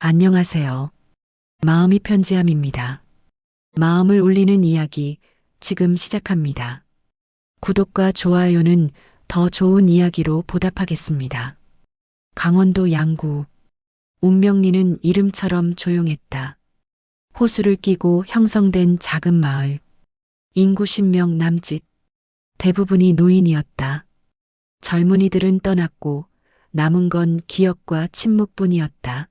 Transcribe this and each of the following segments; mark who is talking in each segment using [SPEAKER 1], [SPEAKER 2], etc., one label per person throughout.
[SPEAKER 1] 안녕하세요. 마음이 편지함입니다. 마음을 울리는 이야기 지금 시작합니다. 구독과 좋아요는 더 좋은 이야기로 보답하겠습니다. 강원도 양구. 운명리는 이름처럼 조용했다. 호수를 끼고 형성된 작은 마을. 인구 10명 남짓. 대부분이 노인이었다. 젊은이들은 떠났고 남은 건 기억과 침묵뿐이었다.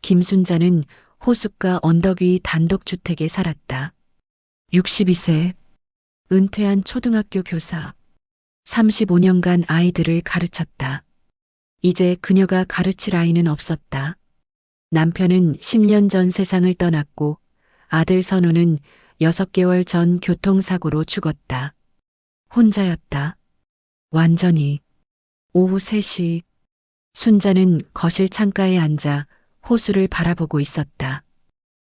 [SPEAKER 1] 김순자는 호숫가 언덕 위 단독주택에 살았다. 62세, 은퇴한 초등학교 교사, 35년간 아이들을 가르쳤다. 이제 그녀가 가르칠 아이는 없었다. 남편은 10년 전 세상을 떠났고 아들 선우는 6개월 전 교통사고로 죽었다. 혼자였다. 완전히. 오후 3시, 순자는 거실 창가에 앉아 호수를 바라보고 있었다.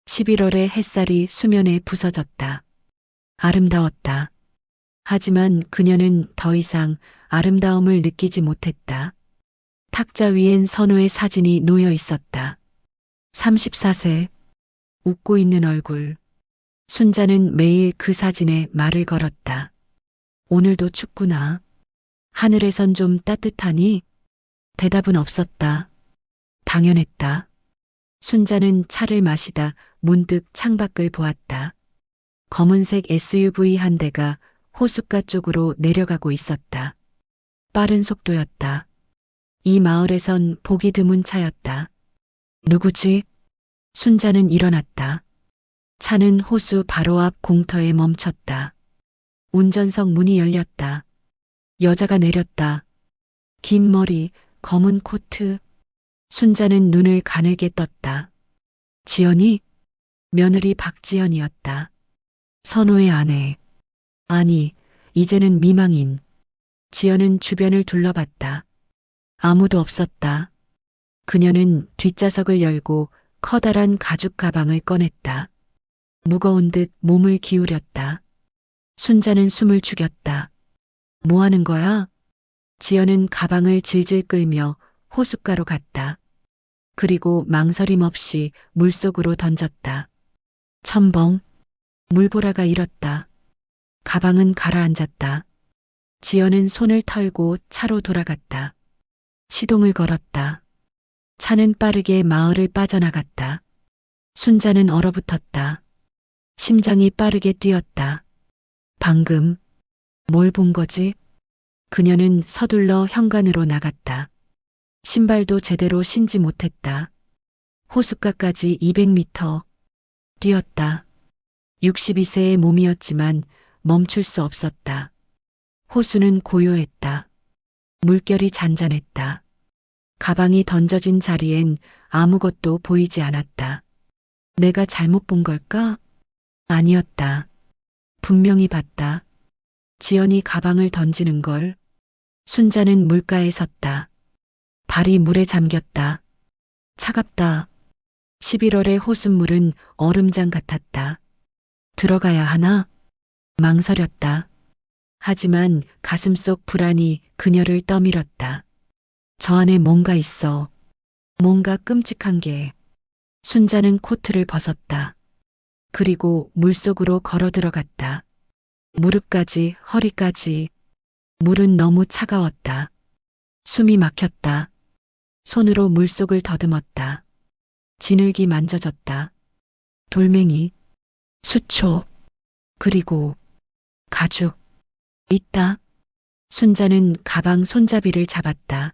[SPEAKER 1] 11월의 햇살이 수면에 부서졌다. 아름다웠다. 하지만 그녀는 더 이상 아름다움을 느끼지 못했다. 탁자 위엔 선우의 사진이 놓여 있었다. 34세, 웃고 있는 얼굴. 순자는 매일 그 사진에 말을 걸었다. 오늘도 춥구나. 하늘에선 좀 따뜻하니? 대답은 없었다. 당연했다. 순자는 차를 마시다 문득 창밖을 보았다. 검은색 SUV 한 대가 호숫가 쪽으로 내려가고 있었다. 빠른 속도였다. 이 마을에선 보기 드문 차였다. 누구지? 순자는 일어났다. 차는 호수 바로 앞 공터에 멈췄다. 운전석 문이 열렸다. 여자가 내렸다. 긴 머리, 검은 코트. 순자는 눈을 가늘게 떴다. 지연이? 며느리 박지연이었다. 선우의 아내. 아니, 이제는 미망인. 지연은 주변을 둘러봤다. 아무도 없었다. 그녀는 뒷좌석을 열고 커다란 가죽 가방을 꺼냈다. 무거운 듯 몸을 기울였다. 순자는 숨을 죽였다. 뭐 하는 거야? 지연은 가방을 질질 끌며 호숫가로 갔다. 그리고 망설임 없이 물속으로 던졌다. 첨벙. 물보라가 일었다. 가방은 가라앉았다. 지연은 손을 털고 차로 돌아갔다. 시동을 걸었다. 차는 빠르게 마을을 빠져나갔다. 순자는 얼어붙었다. 심장이 빠르게 뛰었다. 방금 뭘 본 거지? 그녀는 서둘러 현관으로 나갔다. 신발도 제대로 신지 못했다. 호숫가까지 200m. 뛰었다. 62세의 몸이었지만 멈출 수 없었다. 호수는 고요했다. 물결이 잔잔했다. 가방이 던져진 자리엔 아무것도 보이지 않았다. 내가 잘못 본 걸까? 아니었다. 분명히 봤다. 지연이 가방을 던지는 걸. 순자는 물가에 섰다. 발이 물에 잠겼다. 차갑다. 11월의 호숫물은 얼음장 같았다. 들어가야 하나? 망설였다. 하지만 가슴속 불안이 그녀를 떠밀었다. 저 안에 뭔가 있어. 뭔가 끔찍한 게. 순자는 코트를 벗었다. 그리고 물속으로 걸어 들어갔다. 무릎까지, 허리까지. 물은 너무 차가웠다. 숨이 막혔다. 손으로 물속을 더듬었다. 지늘기 만져졌다. 돌멩이, 수초, 그리고 가죽. 있다. 순자는 가방 손잡이를 잡았다.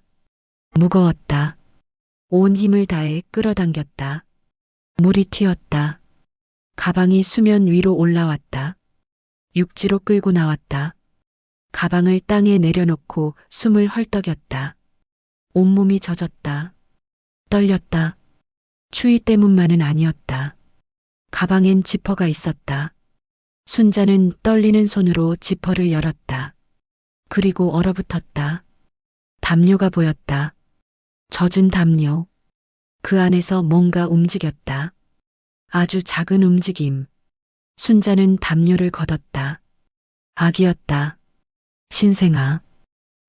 [SPEAKER 1] 무거웠다. 온 힘을 다해 끌어당겼다. 물이 튀었다. 가방이 수면 위로 올라왔다. 육지로 끌고 나왔다. 가방을 땅에 내려놓고 숨을 헐떡였다. 온몸이 젖었다. 떨렸다. 추위 때문만은 아니었다. 가방엔 지퍼가 있었다. 순자는 떨리는 손으로 지퍼를 열었다. 그리고 얼어붙었다. 담요가 보였다. 젖은 담요. 그 안에서 뭔가 움직였다. 아주 작은 움직임. 순자는 담요를 걷었다. 아기였다. 신생아.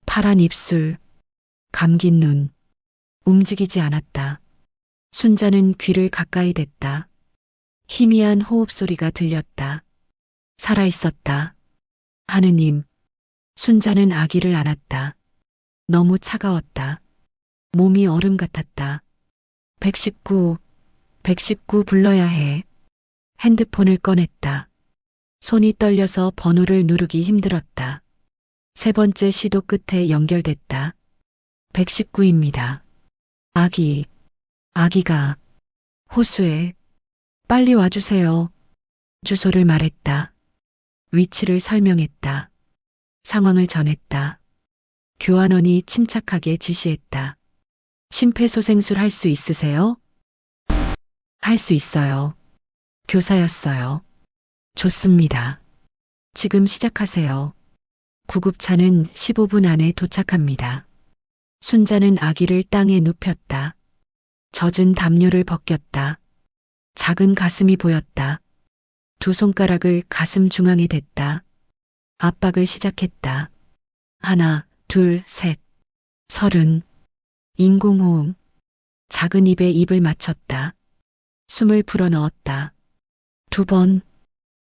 [SPEAKER 1] 파란 입술. 감긴 눈. 움직이지 않았다. 순자는 귀를 가까이 댔다. 희미한 호흡 소리가 들렸다. 살아있었다. 하느님. 순자는 아기를 안았다. 너무 차가웠다. 몸이 얼음 같았다. 119, 119 불러야 해. 핸드폰을 꺼냈다. 손이 떨려서 번호를 누르기 힘들었다. 세 번째 시도 끝에 연결됐다. 119입니다. 아기가 호수에 빨리 와주세요. 주소를 말했다. 위치를 설명했다. 상황을 전했다. 교환원이 침착하게 지시했다. 심폐소생술 할 수 있으세요? 할 수 있어요. 교사였어요. 좋습니다. 지금 시작하세요. 구급차는 15분 안에 도착합니다. 순자는 아기를 땅에 눕혔다. 젖은 담요를 벗겼다. 작은 가슴이 보였다. 두 손가락을 가슴 중앙에 댔다. 압박을 시작했다. 하나, 둘, 셋. 30. 인공호흡. 작은 입에 입을 맞췄다. 숨을 불어넣었다. 2번.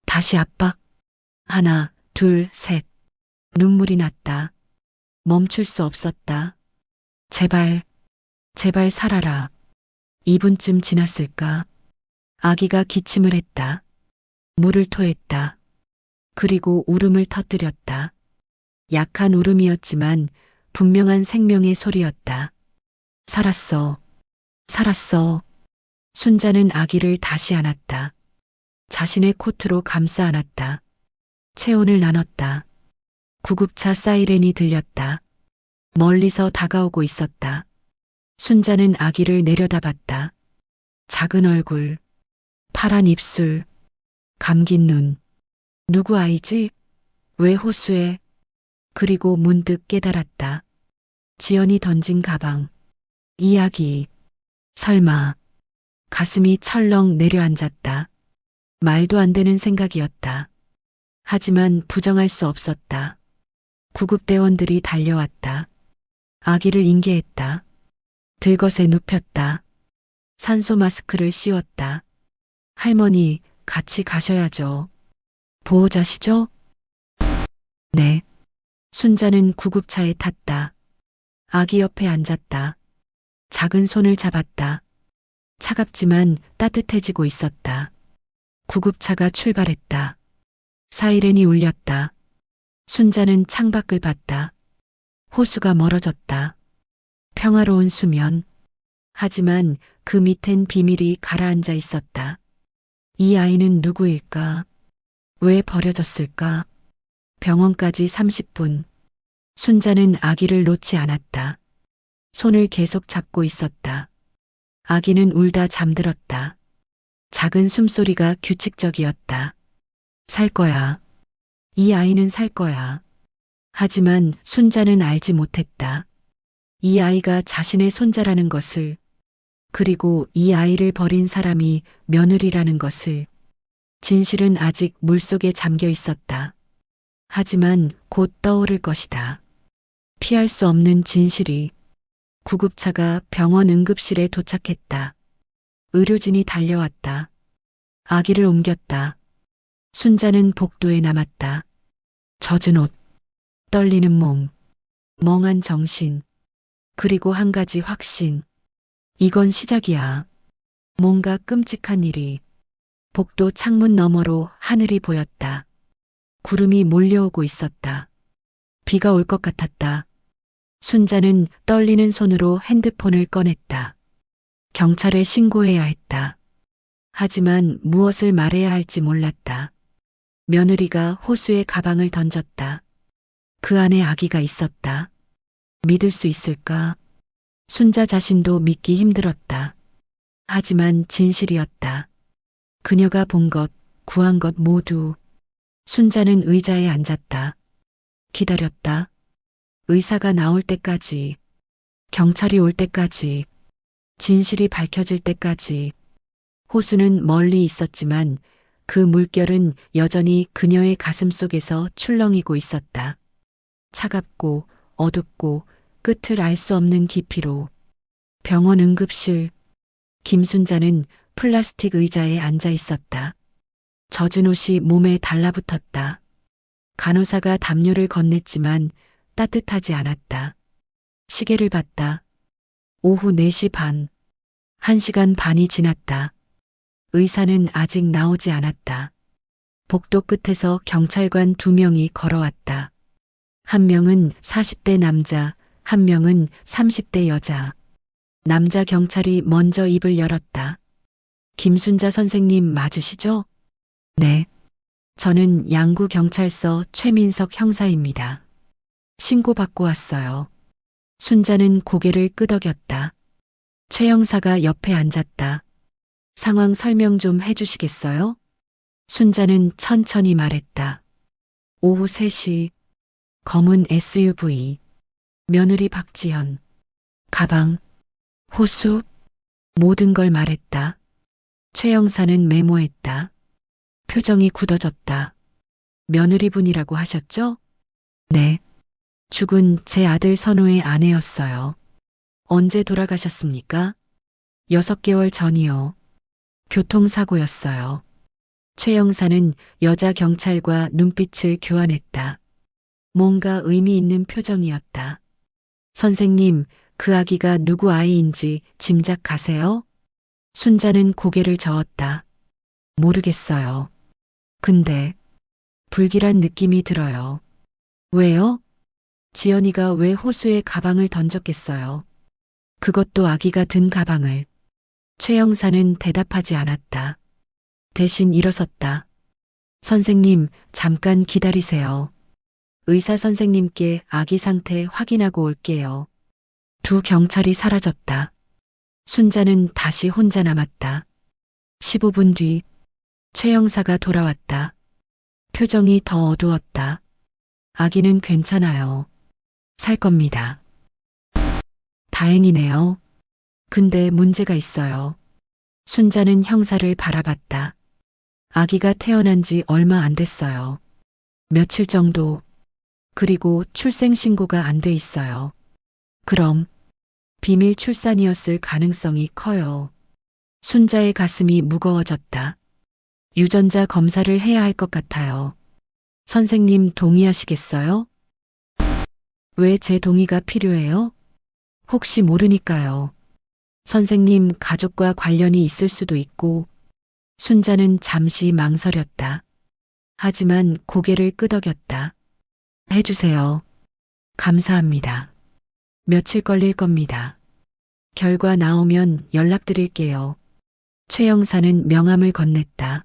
[SPEAKER 1] 다시 압박. 하나, 둘, 셋. 눈물이 났다. 멈출 수 없었다. 제발 살아라. 2분쯤 지났을까? 아기가 기침을 했다. 물을 토했다. 그리고 울음을 터뜨렸다. 약한 울음이었지만 분명한 생명의 소리였다. 살았어. 순자는 아기를 다시 안았다. 자신의 코트로 감싸 안았다. 체온을 나눴다. 구급차 사이렌이 들렸다. 멀리서 다가오고 있었다. 순자는 아기를 내려다봤다. 작은 얼굴, 파란 입술, 감긴 눈. 누구 아이지? 왜 호수에? 그리고 문득 깨달았다. 지연이 던진 가방. 이 아기. 설마. 가슴이 철렁 내려앉았다. 말도 안 되는 생각이었다. 하지만 부정할 수 없었다. 구급대원들이 달려왔다. 아기를 인계했다. 들것에 눕혔다. 산소 마스크를 씌웠다. 할머니, 같이 가셔야죠. 보호자시죠? 네. 순자는 구급차에 탔다. 아기 옆에 앉았다. 작은 손을 잡았다. 차갑지만 따뜻해지고 있었다. 구급차가 출발했다. 사이렌이 울렸다. 순자는 창밖을 봤다. 호수가 멀어졌다. 평화로운 수면. 하지만 그 밑엔 비밀이 가라앉아 있었다. 이 아이는 누구일까? 왜 버려졌을까? 병원까지 30분. 순자는 아기를 놓지 않았다. 손을 계속 잡고 있었다. 아기는 울다 잠들었다. 작은 숨소리가 규칙적이었다. 살 거야. 이 아이는 살 거야. 하지만 순자는 알지 못했다. 이 아이가 자신의 손자라는 것을, 그리고 이 아이를 버린 사람이 며느리라는 것을. 진실은 아직 물속에 잠겨 있었다. 하지만 곧 떠오를 것이다. 피할 수 없는 진실이. 구급차가 병원 응급실에 도착했다. 의료진이 달려왔다. 아기를 옮겼다. 순자는 복도에 남았다. 젖은 옷, 떨리는 몸, 멍한 정신, 그리고 한 가지 확신. 이건 시작이야. 뭔가 끔찍한 일이. 복도 창문 너머로 하늘이 보였다. 구름이 몰려오고 있었다. 비가 올 것 같았다. 순자는 떨리는 손으로 핸드폰을 꺼냈다. 경찰에 신고해야 했다. 하지만 무엇을 말해야 할지 몰랐다. 며느리가 호수에 가방을 던졌다. 그 안에 아기가 있었다. 믿을 수 있을까? 순자 자신도 믿기 힘들었다. 하지만 진실이었다. 그녀가 본 것, 구한 것 모두. 순자는 의자에 앉았다. 기다렸다. 의사가 나올 때까지, 경찰이 올 때까지, 진실이 밝혀질 때까지. 호수는 멀리 있었지만 그 물결은 여전히 그녀의 가슴 속에서 출렁이고 있었다. 차갑고 어둡고 끝을 알 수 없는 깊이로. 병원 응급실. 김순자는 플라스틱 의자에 앉아 있었다. 젖은 옷이 몸에 달라붙었다. 간호사가 담요를 건넸지만 따뜻하지 않았다. 시계를 봤다. 오후 4시 반. 1시간 반이 지났다. 의사는 아직 나오지 않았다. 복도 끝에서 경찰관 2명이 걸어왔다. 한 명은 40대 남자, 한 명은 30대 여자. 남자 경찰이 먼저 입을 열었다. 김순자 선생님 맞으시죠? 네. 저는 양구경찰서 최민석 형사입니다. 신고받고 왔어요. 순자는 고개를 끄덕였다. 최 형사가 옆에 앉았다. 상황 설명 좀 해주시겠어요? 순자는 천천히 말했다. 오후 3시, 검은 SUV, 며느리 박지현, 가방, 호수, 모든 걸 말했다. 최 형사는 메모했다. 표정이 굳어졌다. 며느리분이라고 하셨죠? 네. 죽은 제 아들 선호의 아내였어요. 언제 돌아가셨습니까? 6개월 전이요. 교통사고였어요. 최 형사는 여자 경찰과 눈빛을 교환했다. 뭔가 의미 있는 표정이었다. 선생님, 그 아기가 누구 아이인지 짐작 가세요? 순자는 고개를 저었다. 모르겠어요. 근데 불길한 느낌이 들어요. 왜요? 지연이가 왜 호수에 가방을 던졌겠어요? 그것도 아기가 든 가방을. 최 형사는 대답하지 않았다. 대신 일어섰다. 선생님, 잠깐 기다리세요. 의사 선생님께 아기 상태 확인하고 올게요. 두 경찰이 사라졌다. 순자는 다시 혼자 남았다. 15분 뒤, 최 형사가 돌아왔다. 표정이 더 어두웠다. 아기는 괜찮아요. 살 겁니다. 다행이네요. 근데 문제가 있어요. 순자는 형사를 바라봤다. 아기가 태어난 지 얼마 안 됐어요. 며칠 정도. 그리고 출생신고가 안 돼 있어요. 그럼 비밀 출산이었을 가능성이 커요. 순자의 가슴이 무거워졌다. 유전자 검사를 해야 할 것 같아요. 선생님 동의하시겠어요? 왜 제 동의가 필요해요? 혹시 모르니까요. 선생님 가족과 관련이 있을 수도 있고. 순자는 잠시 망설였다. 하지만 고개를 끄덕였다. 해주세요. 감사합니다. 며칠 걸릴 겁니다. 결과 나오면 연락드릴게요. 최 형사는 명함을 건넸다.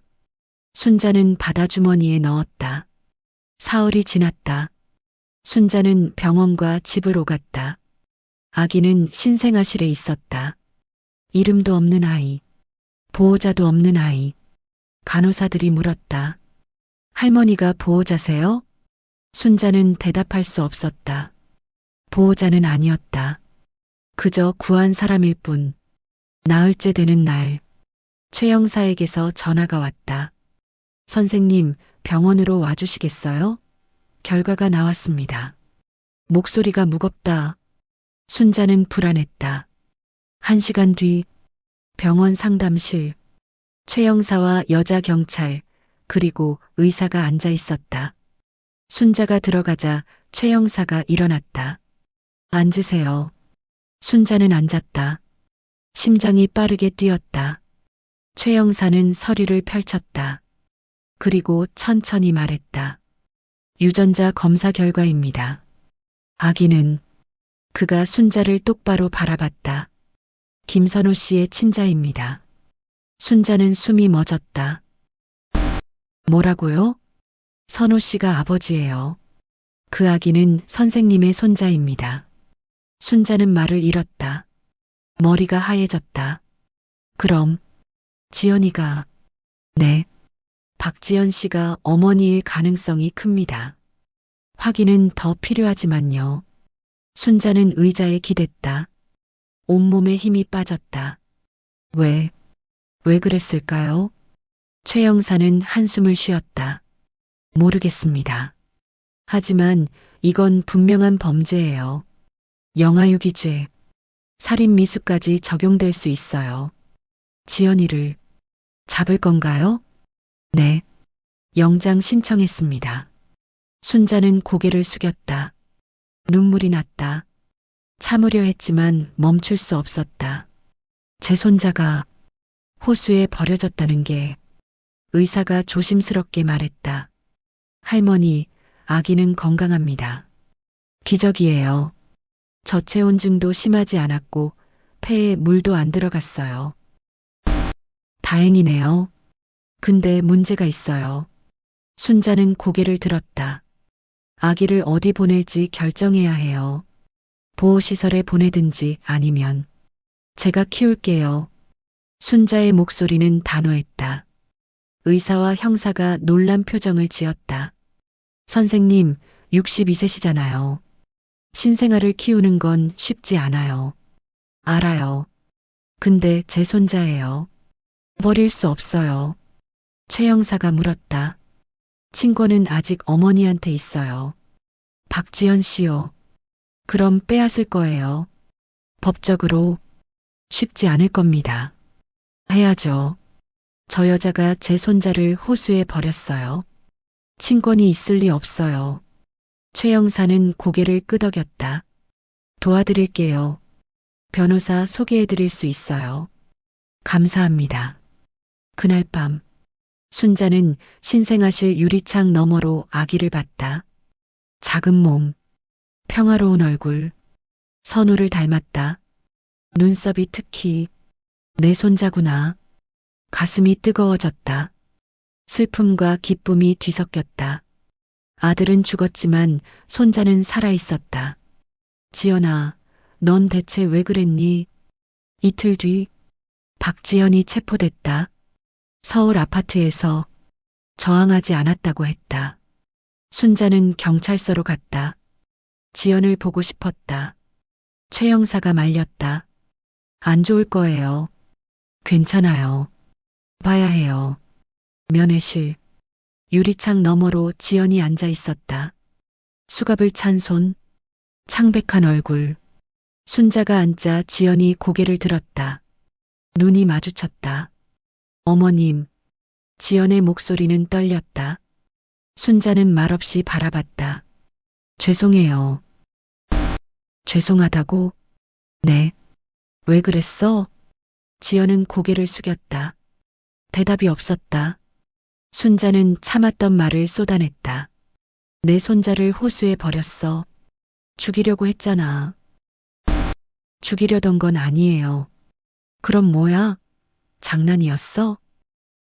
[SPEAKER 1] 순자는 바다주머니에 넣었다. 사흘이 지났다. 순자는 병원과 집을 오갔다. 아기는 신생아실에 있었다. 이름도 없는 아이, 보호자도 없는 아이. 간호사들이 물었다. 할머니가 보호자세요? 순자는 대답할 수 없었다. 보호자는 아니었다. 그저 구한 사람일 뿐. 나흘째 되는 날, 최 형사에게서 전화가 왔다. 선생님, 병원으로 와주시겠어요? 결과가 나왔습니다. 목소리가 무겁다. 순자는 불안했다. 1시간 뒤, 병원 상담실, 최 형사와 여자 경찰, 그리고 의사가 앉아 있었다. 순자가 들어가자 최 형사가 일어났다. 앉으세요. 순자는 앉았다. 심장이 빠르게 뛰었다. 최 형사는 서류를 펼쳤다. 그리고 천천히 말했다. 유전자 검사 결과입니다. 아기는. 그가 순자를 똑바로 바라봤다. 김선호 씨의 친자입니다. 순자는 숨이 멎었다. 뭐라고요? 선호 씨가 아버지예요. 그 아기는 선생님의 손자입니다. 순자는 말을 잃었다. 머리가 하얘졌다. 그럼 지연이가. 네. 박지연 씨가 어머니일 가능성이 큽니다. 확인은 더 필요하지만요. 순자는 의자에 기댔다. 온몸에 힘이 빠졌다. 왜 그랬을까요? 최 형사는 한숨을 쉬었다. 모르겠습니다. 하지만 이건 분명한 범죄예요. 영아유기죄, 살인미수까지 적용될 수 있어요. 지연이를 잡을 건가요? 네. 영장 신청했습니다. 순자는 고개를 숙였다. 눈물이 났다. 참으려 했지만 멈출 수 없었다. 제 손자가 호수에 버려졌다는 게 의사가 조심스럽게 말했다. 할머니, 아기는 건강합니다. 기적이에요. 저체온증도 심하지 않았고 폐에 물도 안 들어갔어요. 다행이네요. 근데 문제가 있어요. 순자는 고개를 들었다. 아기를 어디 보낼지 결정해야 해요. 보호시설에 보내든지 아니면 제가 키울게요. 순자의 목소리는 단호했다. 의사와 형사가 놀란 표정을 지었다. 선생님, 62세시잖아요. 신생아를 키우는 건 쉽지 않아요. 알아요. 근데 제 손자예요. 버릴 수 없어요. 최 형사가 물었다. 친권은 아직 어머니한테 있어요. 박지연 씨요. 그럼 빼앗을 거예요. 법적으로 쉽지 않을 겁니다. 해야죠. 저 여자가 제 손자를 호수에 버렸어요. 친권이 있을 리 없어요. 최 형사는 고개를 끄덕였다. 도와드릴게요. 변호사 소개해드릴 수 있어요. 감사합니다. 그날 밤 순자는 신생아실 유리창 너머로 아기를 봤다. 작은 몸, 평화로운 얼굴, 선우를 닮았다. 눈썹이 특히 내 손자구나. 가슴이 뜨거워졌다. 슬픔과 기쁨이 뒤섞였다. 아들은 죽었지만 손자는 살아있었다. 지연아, 넌 대체 왜 그랬니? 이틀 뒤 박지연이 체포됐다. 서울 아파트에서 저항하지 않았다고 했다. 순자는 경찰서로 갔다. 지연을 보고 싶었다. 최 형사가 말렸다. 안 좋을 거예요. 괜찮아요. 봐야 해요. 면회실. 유리창 너머로 지연이 앉아 있었다. 수갑을 찬 손, 창백한 얼굴. 순자가 앉자 지연이 고개를 들었다. 눈이 마주쳤다. 어머님. 지연의 목소리는 떨렸다. 순자는 말없이 바라봤다. 죄송해요. 죄송하다고? 네. 왜 그랬어? 지연은 고개를 숙였다. 대답이 없었다. 순자는 참았던 말을 쏟아냈다. 내 손자를 호수에 버렸어. 죽이려고 했잖아. 죽이려던 건 아니에요. 그럼 뭐야? 장난이었어?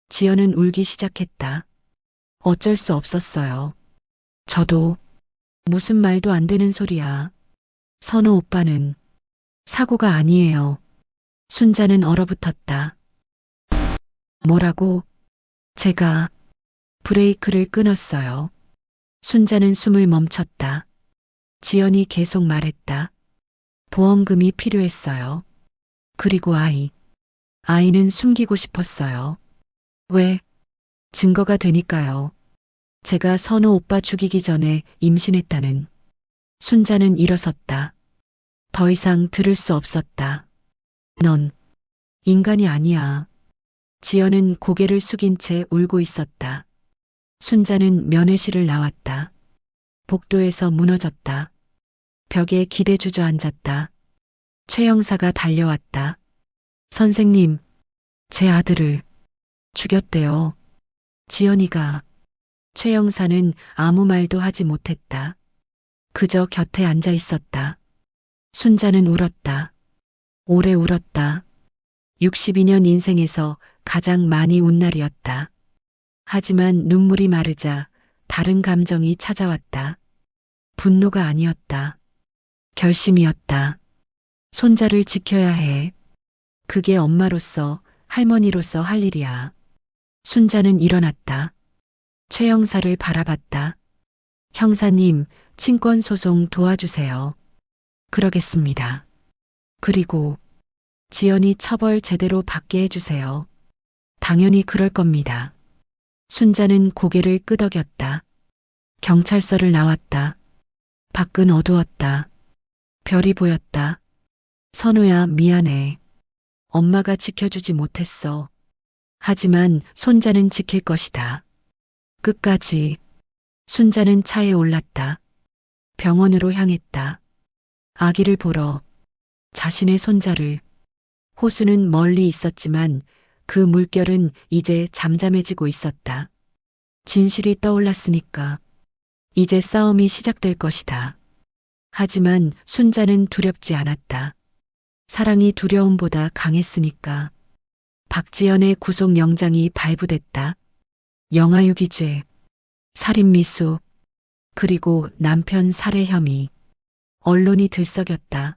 [SPEAKER 1] 지연은 울기 시작했다. 어쩔 수 없었어요. 저도 무슨 말도 안 되는 소리야. 선우 오빠는 사고가 아니에요. 순자는 얼어붙었다. 뭐라고? 제가 브레이크를 끊었어요. 순자는 숨을 멈췄다. 지연이 계속 말했다. 보험금이 필요했어요. 그리고 아이는 숨기고 싶었어요. 왜? 증거가 되니까요. 제가 선우 오빠 죽이기 전에 임신했다는. 순자는 일어섰다. 더 이상 들을 수 없었다. 넌 인간이 아니야. 지연은 고개를 숙인 채 울고 있었다. 순자는 면회실을 나왔다. 복도에서 무너졌다. 벽에 기대 주저앉았다. 최 형사가 달려왔다. 선생님, 제 아들을 죽였대요. 지연이가. 최 형사는 아무 말도 하지 못했다. 그저 곁에 앉아 있었다. 순자는 울었다. 오래 울었다. 62년 인생에서 가장 많이 운 날이었다. 하지만 눈물이 마르자 다른 감정이 찾아왔다. 분노가 아니었다. 결심이었다. 손자를 지켜야 해. 그게 엄마로서, 할머니로서 할 일이야. 순자는 일어났다. 최 형사를 바라봤다. 형사님, 친권소송 도와주세요. 그러겠습니다. 그리고 지연이 처벌 제대로 받게 해주세요. 당연히 그럴 겁니다. 순자는 고개를 끄덕였다. 경찰서를 나왔다. 밖은 어두웠다. 별이 보였다. 선우야, 미안해. 엄마가 지켜주지 못했어. 하지만 손자는 지킬 것이다. 끝까지. 순자는 차에 올랐다. 병원으로 향했다. 아기를 보러. 자신의 손자를. 호수는 멀리 있었지만 그 물결은 이제 잠잠해지고 있었다. 진실이 떠올랐으니까 이제 싸움이 시작될 것이다. 하지만 순자는 두렵지 않았다. 사랑이 두려움보다 강했으니까. 박지연의 구속영장이 발부됐다. 영아유기죄, 살인미수, 그리고 남편 살해 혐의. 언론이 들썩였다.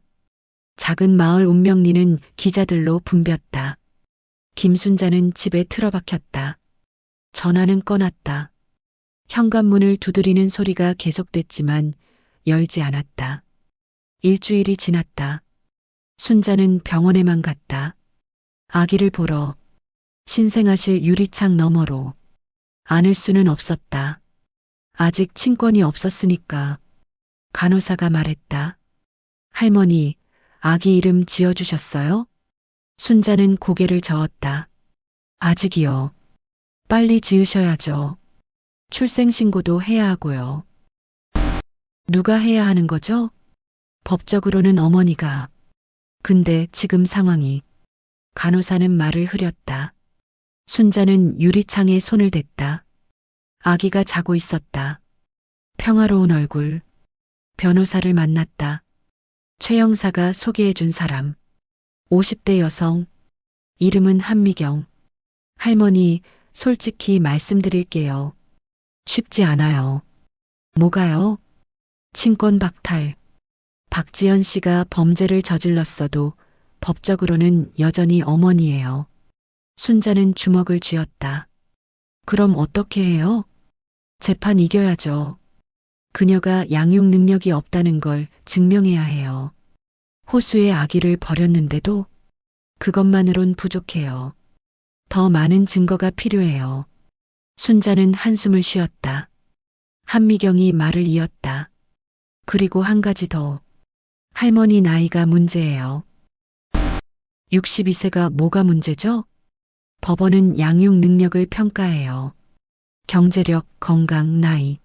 [SPEAKER 1] 작은 마을 운명리는 기자들로 붐볐다. 김순자는 집에 틀어박혔다. 전화는 꺼놨다. 현관문을 두드리는 소리가 계속됐지만 열지 않았다. 일주일이 지났다. 순자는 병원에만 갔다. 아기를 보러. 신생아실 유리창 너머로. 안을 수는 없었다. 아직 친권이 없었으니까. 간호사가 말했다. 할머니, 아기 이름 지어주셨어요? 순자는 고개를 저었다. 아직이요. 빨리 지으셔야죠. 출생신고도 해야 하고요. 누가 해야 하는 거죠? 법적으로는 어머니가. 근데 지금 상황이. 간호사는 말을 흐렸다. 순자는 유리창에 손을 댔다. 아기가 자고 있었다. 평화로운 얼굴. 변호사를 만났다. 최 형사가 소개해준 사람. 50대 여성. 이름은 한미경. 할머니, 솔직히 말씀드릴게요. 쉽지 않아요. 뭐가요? 친권 박탈. 박지연 씨가 범죄를 저질렀어도 법적으로는 여전히 어머니예요. 순자는 주먹을 쥐었다. 그럼 어떻게 해요? 재판 이겨야죠. 그녀가 양육 능력이 없다는 걸 증명해야 해요. 호수에 아기를 버렸는데도 그것만으론 부족해요. 더 많은 증거가 필요해요. 순자는 한숨을 쉬었다. 한미경이 말을 이었다. 그리고 한 가지 더. 할머니 나이가 문제예요. 62세가 뭐가 문제죠? 법원은 양육 능력을 평가해요. 경제력, 건강, 나이.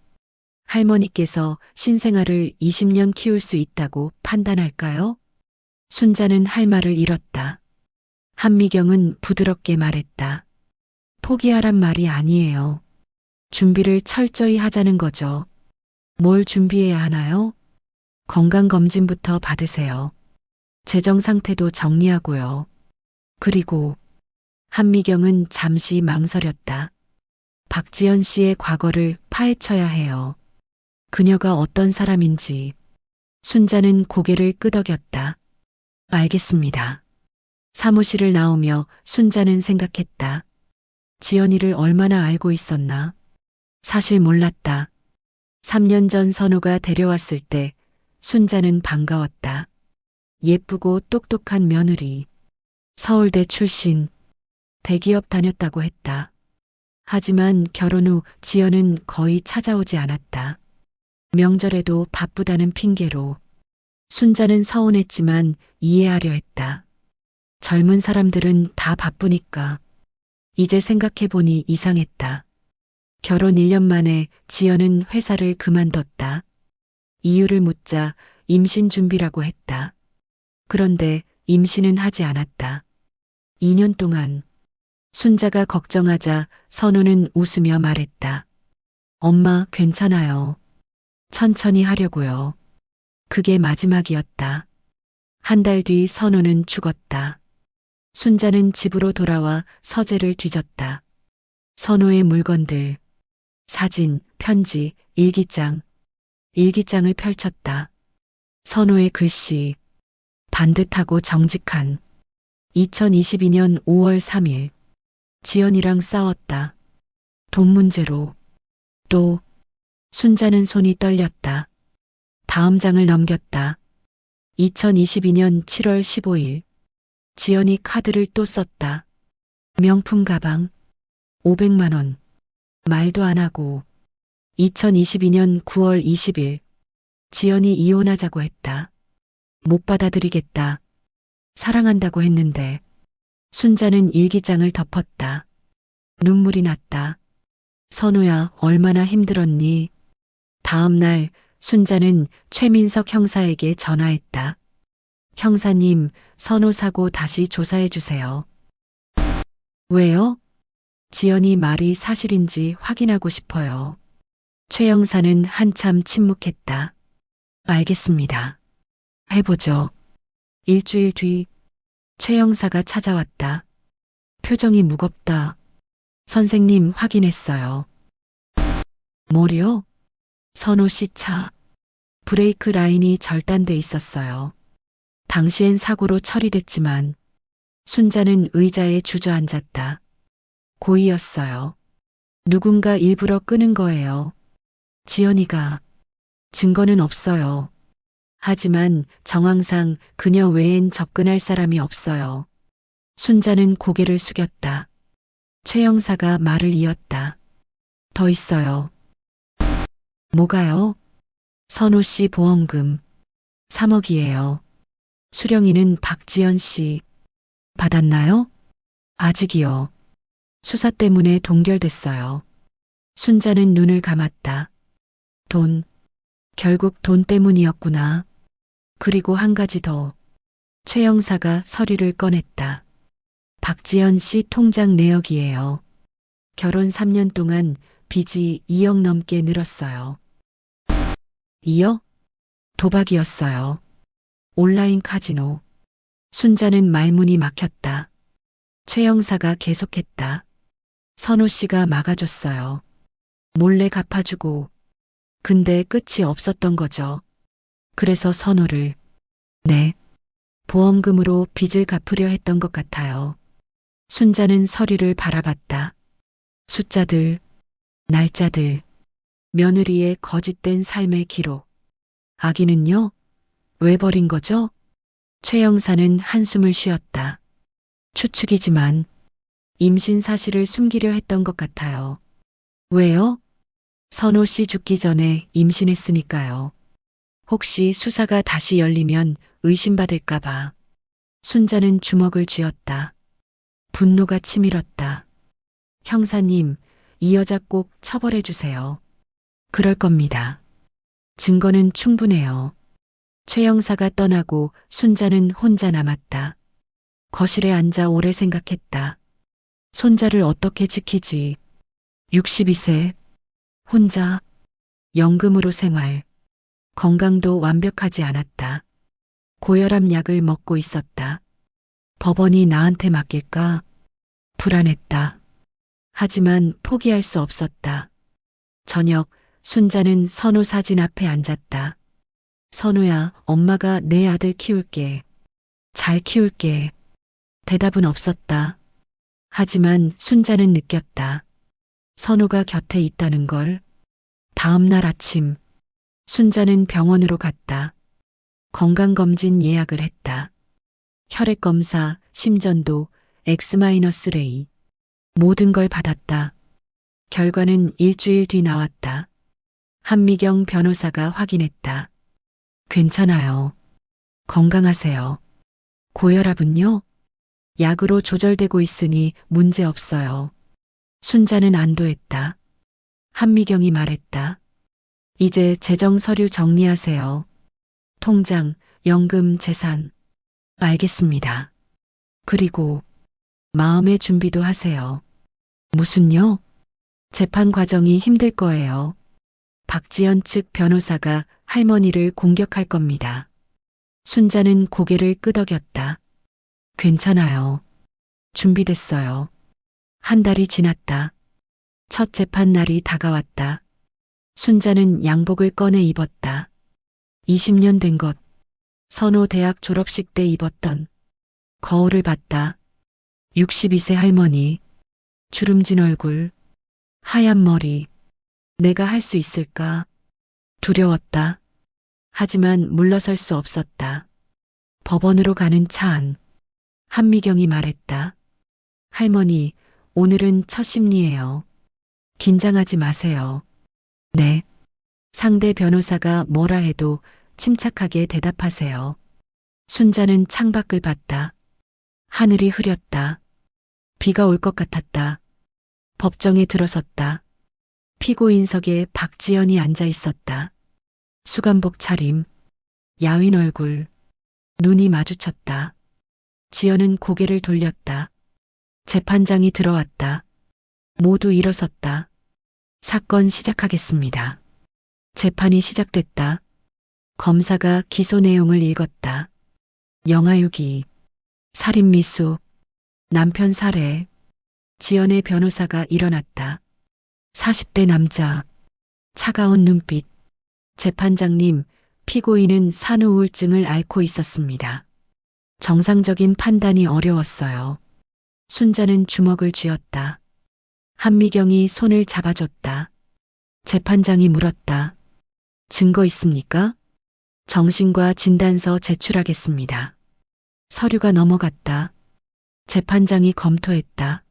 [SPEAKER 1] 할머니께서 신생아를 20년 키울 수 있다고 판단할까요? 순자는 할 말을 잃었다. 한미경은 부드럽게 말했다. 포기하란 말이 아니에요. 준비를 철저히 하자는 거죠. 뭘 준비해야 하나요? 건강검진부터 받으세요. 재정 상태도 정리하고요. 그리고 한미경은 잠시 망설였다. 박지연 씨의 과거를 파헤쳐야 해요. 그녀가 어떤 사람인지. 순자는 고개를 끄덕였다. 알겠습니다. 사무실을 나오며 순자는 생각했다. 지연이를 얼마나 알고 있었나? 사실 몰랐다. 3년 전 선우가 데려왔을 때 순자는 반가웠다. 예쁘고 똑똑한 며느리. 서울대 출신. 대기업 다녔다고 했다. 하지만 결혼 후 지연은 거의 찾아오지 않았다. 명절에도 바쁘다는 핑계로. 순자는 서운했지만 이해하려 했다. 젊은 사람들은 다 바쁘니까. 이제 생각해보니 이상했다. 결혼 1년 만에 지연은 회사를 그만뒀다. 이유를 묻자 임신 준비라고 했다. 그런데 임신은 하지 않았다. 2년 동안. 순자가 걱정하자 선우는 웃으며 말했다. 엄마 괜찮아요. 천천히 하려고요. 그게 마지막이었다. 한 달 뒤 선우는 죽었다. 순자는 집으로 돌아와 서재를 뒤졌다. 선우의 물건들, 사진, 편지, 일기장. 일기장을 펼쳤다. 선우의 글씨, 반듯하고 정직한. 2022년 5월 3일. 지연이랑 싸웠다. 돈 문제로. 또. 순자는 손이 떨렸다. 다음 장을 넘겼다. 2022년 7월 15일. 지연이 카드를 또 썼다. 명품 가방. 500만 원. 말도 안 하고. 2022년 9월 20일. 지연이 이혼하자고 했다. 못 받아들이겠다. 사랑한다고 했는데. 순자는 일기장을 덮었다. 눈물이 났다. 선우야, 얼마나 힘들었니? 다음 날 순자는 최민석 형사에게 전화했다. 형사님, 선우 사고 다시 조사해 주세요. 왜요? 지연이 말이 사실인지 확인하고 싶어요. 최 형사는 한참 침묵했다. 알겠습니다. 해보죠. 일주일 뒤 최 형사가 찾아왔다. 표정이 무겁다. 선생님 확인했어요. 뭐요? 선우 씨 차. 브레이크 라인이 절단돼 있었어요. 당시엔 사고로 처리됐지만 순자는 의자에 주저앉았다. 고의였어요. 누군가 일부러 끄는 거예요. 지연이가. 증거는 없어요. 하지만 정황상 그녀 외엔 접근할 사람이 없어요. 순자는 고개를 숙였다. 최 형사가 말을 이었다. 더 있어요. 뭐가요? 선우 씨 보험금 3억이에요. 수령이는 박지연 씨. 받았나요? 아직이요. 수사 때문에 동결됐어요. 순자는 눈을 감았다. 돈. 결국 돈 때문이었구나. 그리고 한 가지 더. 최 형사가 서류를 꺼냈다. 박지연 씨 통장 내역이에요. 결혼 3년 동안 빚이 2억 넘게 늘었어요. 2억? 도박이었어요. 온라인 카지노. 순자는 말문이 막혔다. 최 형사가 계속했다. 선우 씨가 막아줬어요. 몰래 갚아주고. 근데 끝이 없었던 거죠. 그래서 선우를. 네. 보험금으로 빚을 갚으려 했던 것 같아요. 순자는 서류를 바라봤다. 숫자들, 날짜들, 며느리의 거짓된 삶의 기록. 아기는요? 왜 버린 거죠? 최 형사는 한숨을 쉬었다. 추측이지만 임신 사실을 숨기려 했던 것 같아요. 왜요? 선우 씨 죽기 전에 임신했으니까요. 혹시 수사가 다시 열리면 의심받을까봐. 순자는 주먹을 쥐었다. 분노가 치밀었다. 형사님, 이 여자 꼭 처벌해 주세요. 그럴 겁니다. 증거는 충분해요. 최 형사가 떠나고 순자는 혼자 남았다. 거실에 앉아 오래 생각했다. 손자를 어떻게 지키지? 62세, 혼자, 연금으로 생활, 건강도 완벽하지 않았다. 고혈압 약을 먹고 있었다. 법원이 나한테 맡길까? 불안했다. 하지만 포기할 수 없었다. 저녁, 순자는 선우 사진 앞에 앉았다. 선우야, 엄마가 내 아들 키울게. 잘 키울게. 대답은 없었다. 하지만 순자는 느꼈다. 선우가 곁에 있다는 걸. 다음 날 아침, 순자는 병원으로 갔다. 건강검진 예약을 했다. 혈액검사, 심전도, X-레이. 모든 걸 받았다. 결과는 일주일 뒤 나왔다. 한미경 변호사가 확인했다. 괜찮아요. 건강하세요. 고혈압은요? 약으로 조절되고 있으니 문제 없어요. 순자는 안도했다. 한미경이 말했다. 이제 재정 서류 정리하세요. 통장, 연금, 재산. 알겠습니다. 그리고 마음의 준비도 하세요. 무슨요? 재판 과정이 힘들 거예요. 박지연 측 변호사가 할머니를 공격할 겁니다. 순자는 고개를 끄덕였다. 괜찮아요. 준비됐어요. 한 달이 지났다. 첫 재판 날이 다가왔다. 순자는 양복을 꺼내 입었다. 20년 된 것. 선호 대학 졸업식 때 입었던. 거울을 봤다. 62세 할머니. 주름진 얼굴. 하얀 머리. 내가 할 수 있을까? 두려웠다. 하지만 물러설 수 없었다. 법원으로 가는 차 안. 한미경이 말했다. 할머니, 오늘은 첫 심리예요. 긴장하지 마세요. 네. 상대 변호사가 뭐라 해도 침착하게 대답하세요. 순자는 창밖을 봤다. 하늘이 흐렸다. 비가 올 것 같았다. 법정에 들어섰다. 피고인석에 박지연이 앉아 있었다. 수감복 차림, 야윈 얼굴, 눈이 마주쳤다. 지연은 고개를 돌렸다. 재판장이 들어왔다. 모두 일어섰다. 사건 시작하겠습니다. 재판이 시작됐다. 검사가 기소 내용을 읽었다. 영아유기, 살인미수, 남편 살해. 지연의 변호사가 일어났다. 40대 남자, 차가운 눈빛. 재판장님, 피고인은 산후 우울증을 앓고 있었습니다. 정상적인 판단이 어려웠어요. 순자는 주먹을 쥐었다. 한미경이 손을 잡아줬다. 재판장이 물었다. 증거 있습니까? 정신과 진단서 제출하겠습니다. 서류가 넘어갔다. 재판장이 검토했다.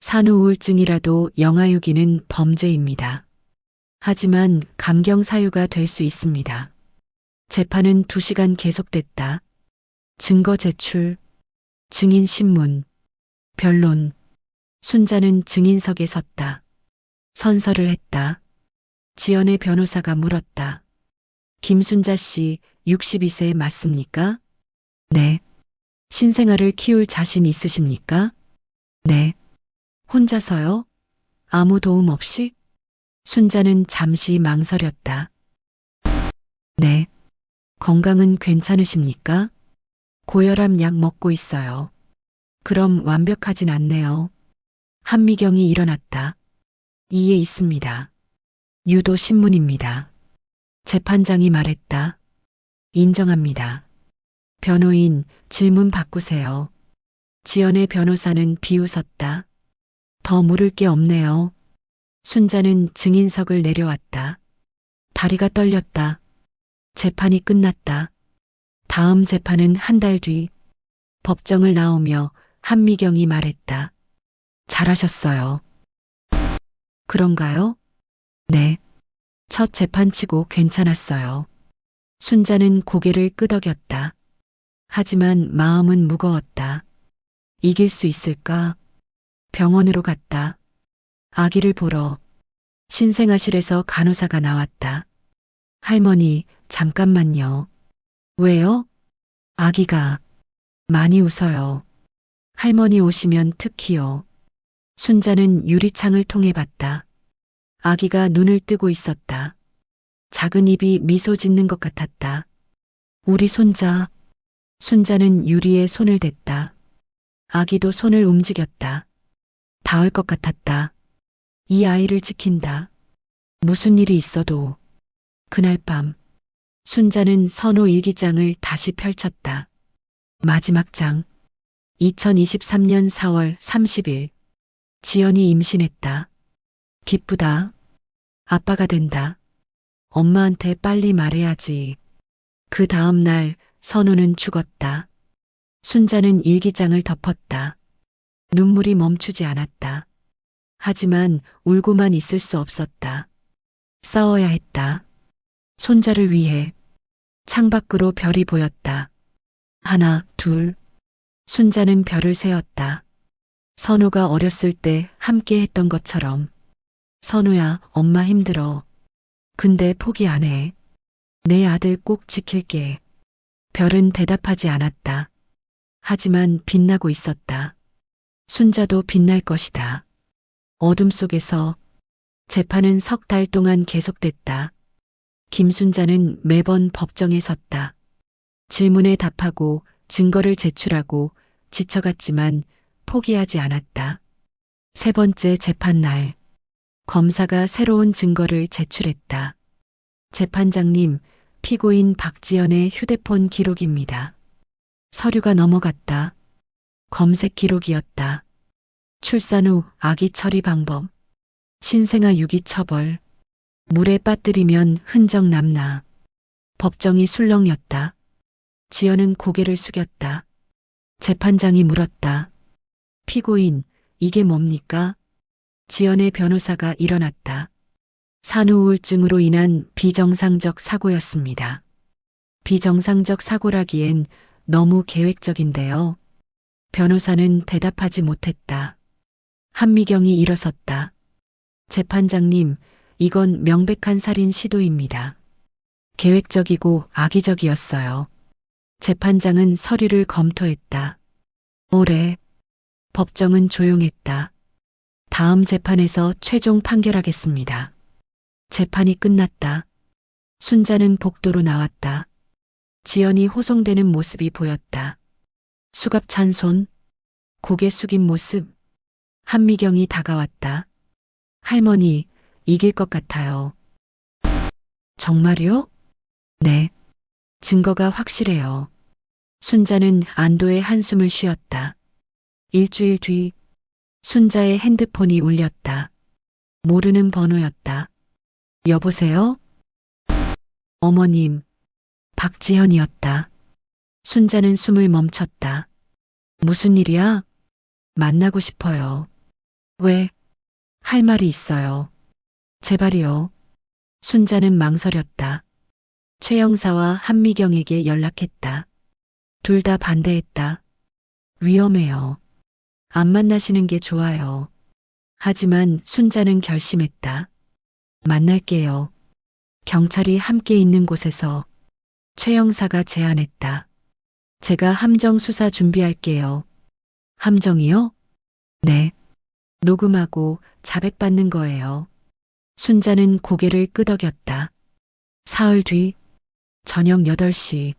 [SPEAKER 1] 산후우울증이라도 영아유기는 범죄입니다. 하지만 감경 사유가 될 수 있습니다. 재판은 2시간 계속됐다. 증거 제출, 증인 신문, 변론. 순자는 증인석에 섰다. 선서를 했다. 지연의 변호사가 물었다. 김순자 씨 62세 맞습니까? 네. 신생아를 키울 자신 있으십니까? 네. 혼자서요? 아무 도움 없이? 순자는 잠시 망설였다. 네. 건강은 괜찮으십니까? 고혈압 약 먹고 있어요. 그럼 완벽하진 않네요. 한미경이 일어났다. 이에 있습니다. 유도 신문입니다. 재판장이 말했다. 인정합니다. 변호인, 질문 바꾸세요. 지연의 변호사는 비웃었다. 더 물을 게 없네요. 순자는 증인석을 내려왔다. 다리가 떨렸다. 재판이 끝났다. 다음 재판은 1달 뒤. 법정을 나오며 한미경이 말했다. 잘하셨어요. 그런가요? 네. 첫 재판치고 괜찮았어요. 순자는 고개를 끄덕였다. 하지만 마음은 무거웠다. 이길 수 있을까? 병원으로 갔다. 아기를 보러. 신생아실에서 간호사가 나왔다. 할머니, 잠깐만요. 왜요? 아기가 많이 웃어요. 할머니 오시면 특히요. 순자는 유리창을 통해 봤다. 아기가 눈을 뜨고 있었다. 작은 입이 미소 짓는 것 같았다. 우리 손자. 순자는 유리에 손을 댔다. 아기도 손을 움직였다. 닿을 것 같았다. 이 아이를 지킨다. 무슨 일이 있어도. 그날 밤 순자는 선호 일기장을 다시 펼쳤다. 마지막 장. 2023년 4월 30일. 지연이 임신했다. 기쁘다. 아빠가 된다. 엄마한테 빨리 말해야지. 그 다음 날 선호는 죽었다. 순자는 일기장을 덮었다. 눈물이 멈추지 않았다. 하지만 울고만 있을 수 없었다. 싸워야 했다. 손자를 위해. 창밖으로 별이 보였다. 하나, 둘. 순자는 별을 세었다. 선호가 어렸을 때 함께 했던 것처럼. 선호야, 엄마 힘들어. 근데 포기 안 해. 내 아들 꼭 지킬게. 별은 대답하지 않았다. 하지만 빛나고 있었다. 순자도 빛날 것이다. 어둠 속에서 재판은 3달 동안 계속됐다. 김순자는 매번 법정에 섰다. 질문에 답하고 증거를 제출하고 지쳐갔지만 포기하지 않았다. 3번째 재판날. 검사가 새로운 증거를 제출했다. 재판장님, 피고인 박지연의 휴대폰 기록입니다. 서류가 넘어갔다. 검색 기록이었다. 출산 후 아기 처리 방법. 신생아 유기 처벌. 물에 빠뜨리면 흔적 남나. 법정이 술렁였다. 지연은 고개를 숙였다. 재판장이 물었다. 피고인, 이게 뭡니까? 지연의 변호사가 일어났다. 산후우울증으로 인한 비정상적 사고였습니다. 비정상적 사고라기엔 너무 계획적인데요. 변호사는 대답하지 못했다. 한미경이 일어섰다. 재판장님, 이건 명백한 살인 시도입니다. 계획적이고 악의적이었어요. 재판장은 서류를 검토했다. 올해 법정은 조용했다. 다음 재판에서 최종 판결하겠습니다. 재판이 끝났다. 순자는 복도로 나왔다. 지연이 호송되는 모습이 보였다. 수갑찬 손, 고개 숙인 모습. 한미경이 다가왔다. 할머니, 이길 것 같아요. 정말요? 네. 증거가 확실해요. 순자는 안도의 한숨을 쉬었다. 일주일 뒤 순자의 핸드폰이 울렸다. 모르는 번호였다. 여보세요? 어머님, 박지현이었다. 순자는 숨을 멈췄다. 무슨 일이야? 만나고 싶어요. 왜? 할 말이 있어요. 제발이요. 순자는 망설였다. 최 형사와 한미경에게 연락했다. 둘 다 반대했다. 위험해요. 안 만나시는 게 좋아요. 하지만 순자는 결심했다. 만날게요. 경찰이 함께 있는 곳에서. 최 형사가 제안했다. 제가 함정 수사 준비할게요. 함정이요? 네. 녹음하고 자백받는 거예요. 순자는 고개를 끄덕였다. 사흘 뒤 저녁 8시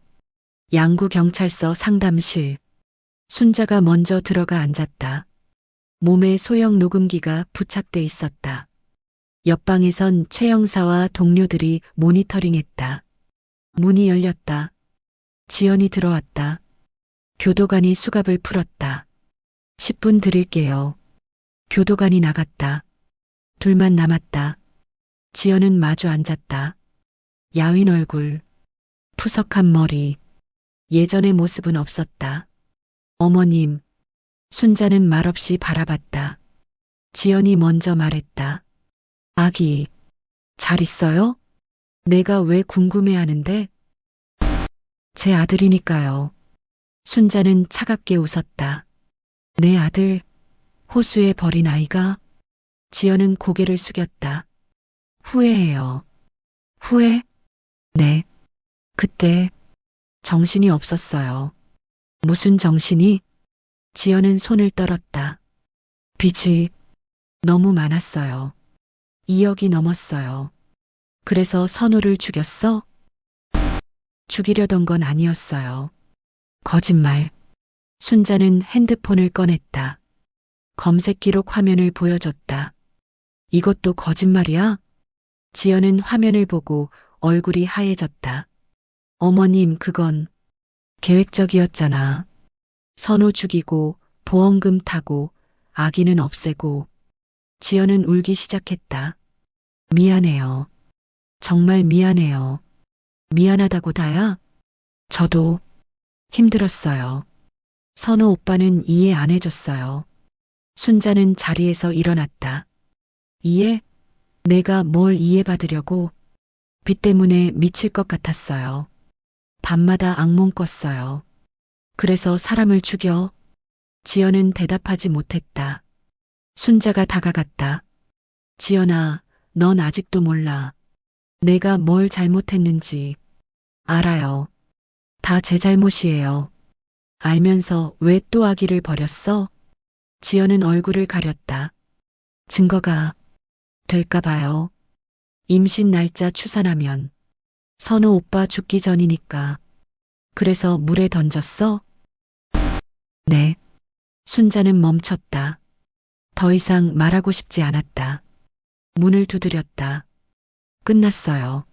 [SPEAKER 1] 양구경찰서 상담실. 순자가 먼저 들어가 앉았다. 몸에 소형 녹음기가 부착돼 있었다. 옆방에선 최 형사와 동료들이 모니터링했다. 문이 열렸다. 지연이 들어왔다. 교도관이 수갑을 풀었다. 10분 드릴게요. 교도관이 나갔다. 둘만 남았다. 지연은 마주 앉았다. 야윈 얼굴, 푸석한 머리, 예전의 모습은 없었다. 어머님, 순자는 말없이 바라봤다. 지연이 먼저 말했다. 아기, 잘 있어요? 내가 왜 궁금해하는데? 제 아들이니까요. 순자는 차갑게 웃었다. 내 아들, 호수에 버린 아이가? 지연은 고개를 숙였다. 후회해요. 후회? 네. 그때 정신이 없었어요. 무슨 정신이? 지연은 손을 떨었다. 빚이 너무 많았어요. 2억이 넘었어요. 그래서 선우를 죽였어? 죽이려던 건 아니었어요. 거짓말. 순자는 핸드폰을 꺼냈다. 검색 기록 화면을 보여줬다. 이것도 거짓말이야? 지연은 화면을 보고 얼굴이 하얘졌다. 어머님, 그건 계획적이었잖아. 선우 죽이고 보험금 타고 아기는 없애고. 지연은 울기 시작했다. 미안해요. 정말 미안해요. 미안하다고 다야? 저도 힘들었어요. 선우 오빠는 이해 안 해줬어요. 순자는 자리에서 일어났다. 이해? 내가 뭘 이해받으려고? 빚 때문에 미칠 것 같았어요. 밤마다 악몽 꿨어요. 그래서 사람을 죽여? 지연은 대답하지 못했다. 순자가 다가갔다. 지연아, 넌 아직도 몰라. 내가 뭘 잘못했는지. 알아요. 다 제 잘못이에요. 알면서 왜 또 아기를 버렸어? 지연은 얼굴을 가렸다. 증거가 될까 봐요. 임신 날짜 추산하면. 선우 오빠 죽기 전이니까. 그래서 물에 던졌어? 네. 순자는 멈췄다. 더 이상 말하고 싶지 않았다. 문을 두드렸다. 끝났어요.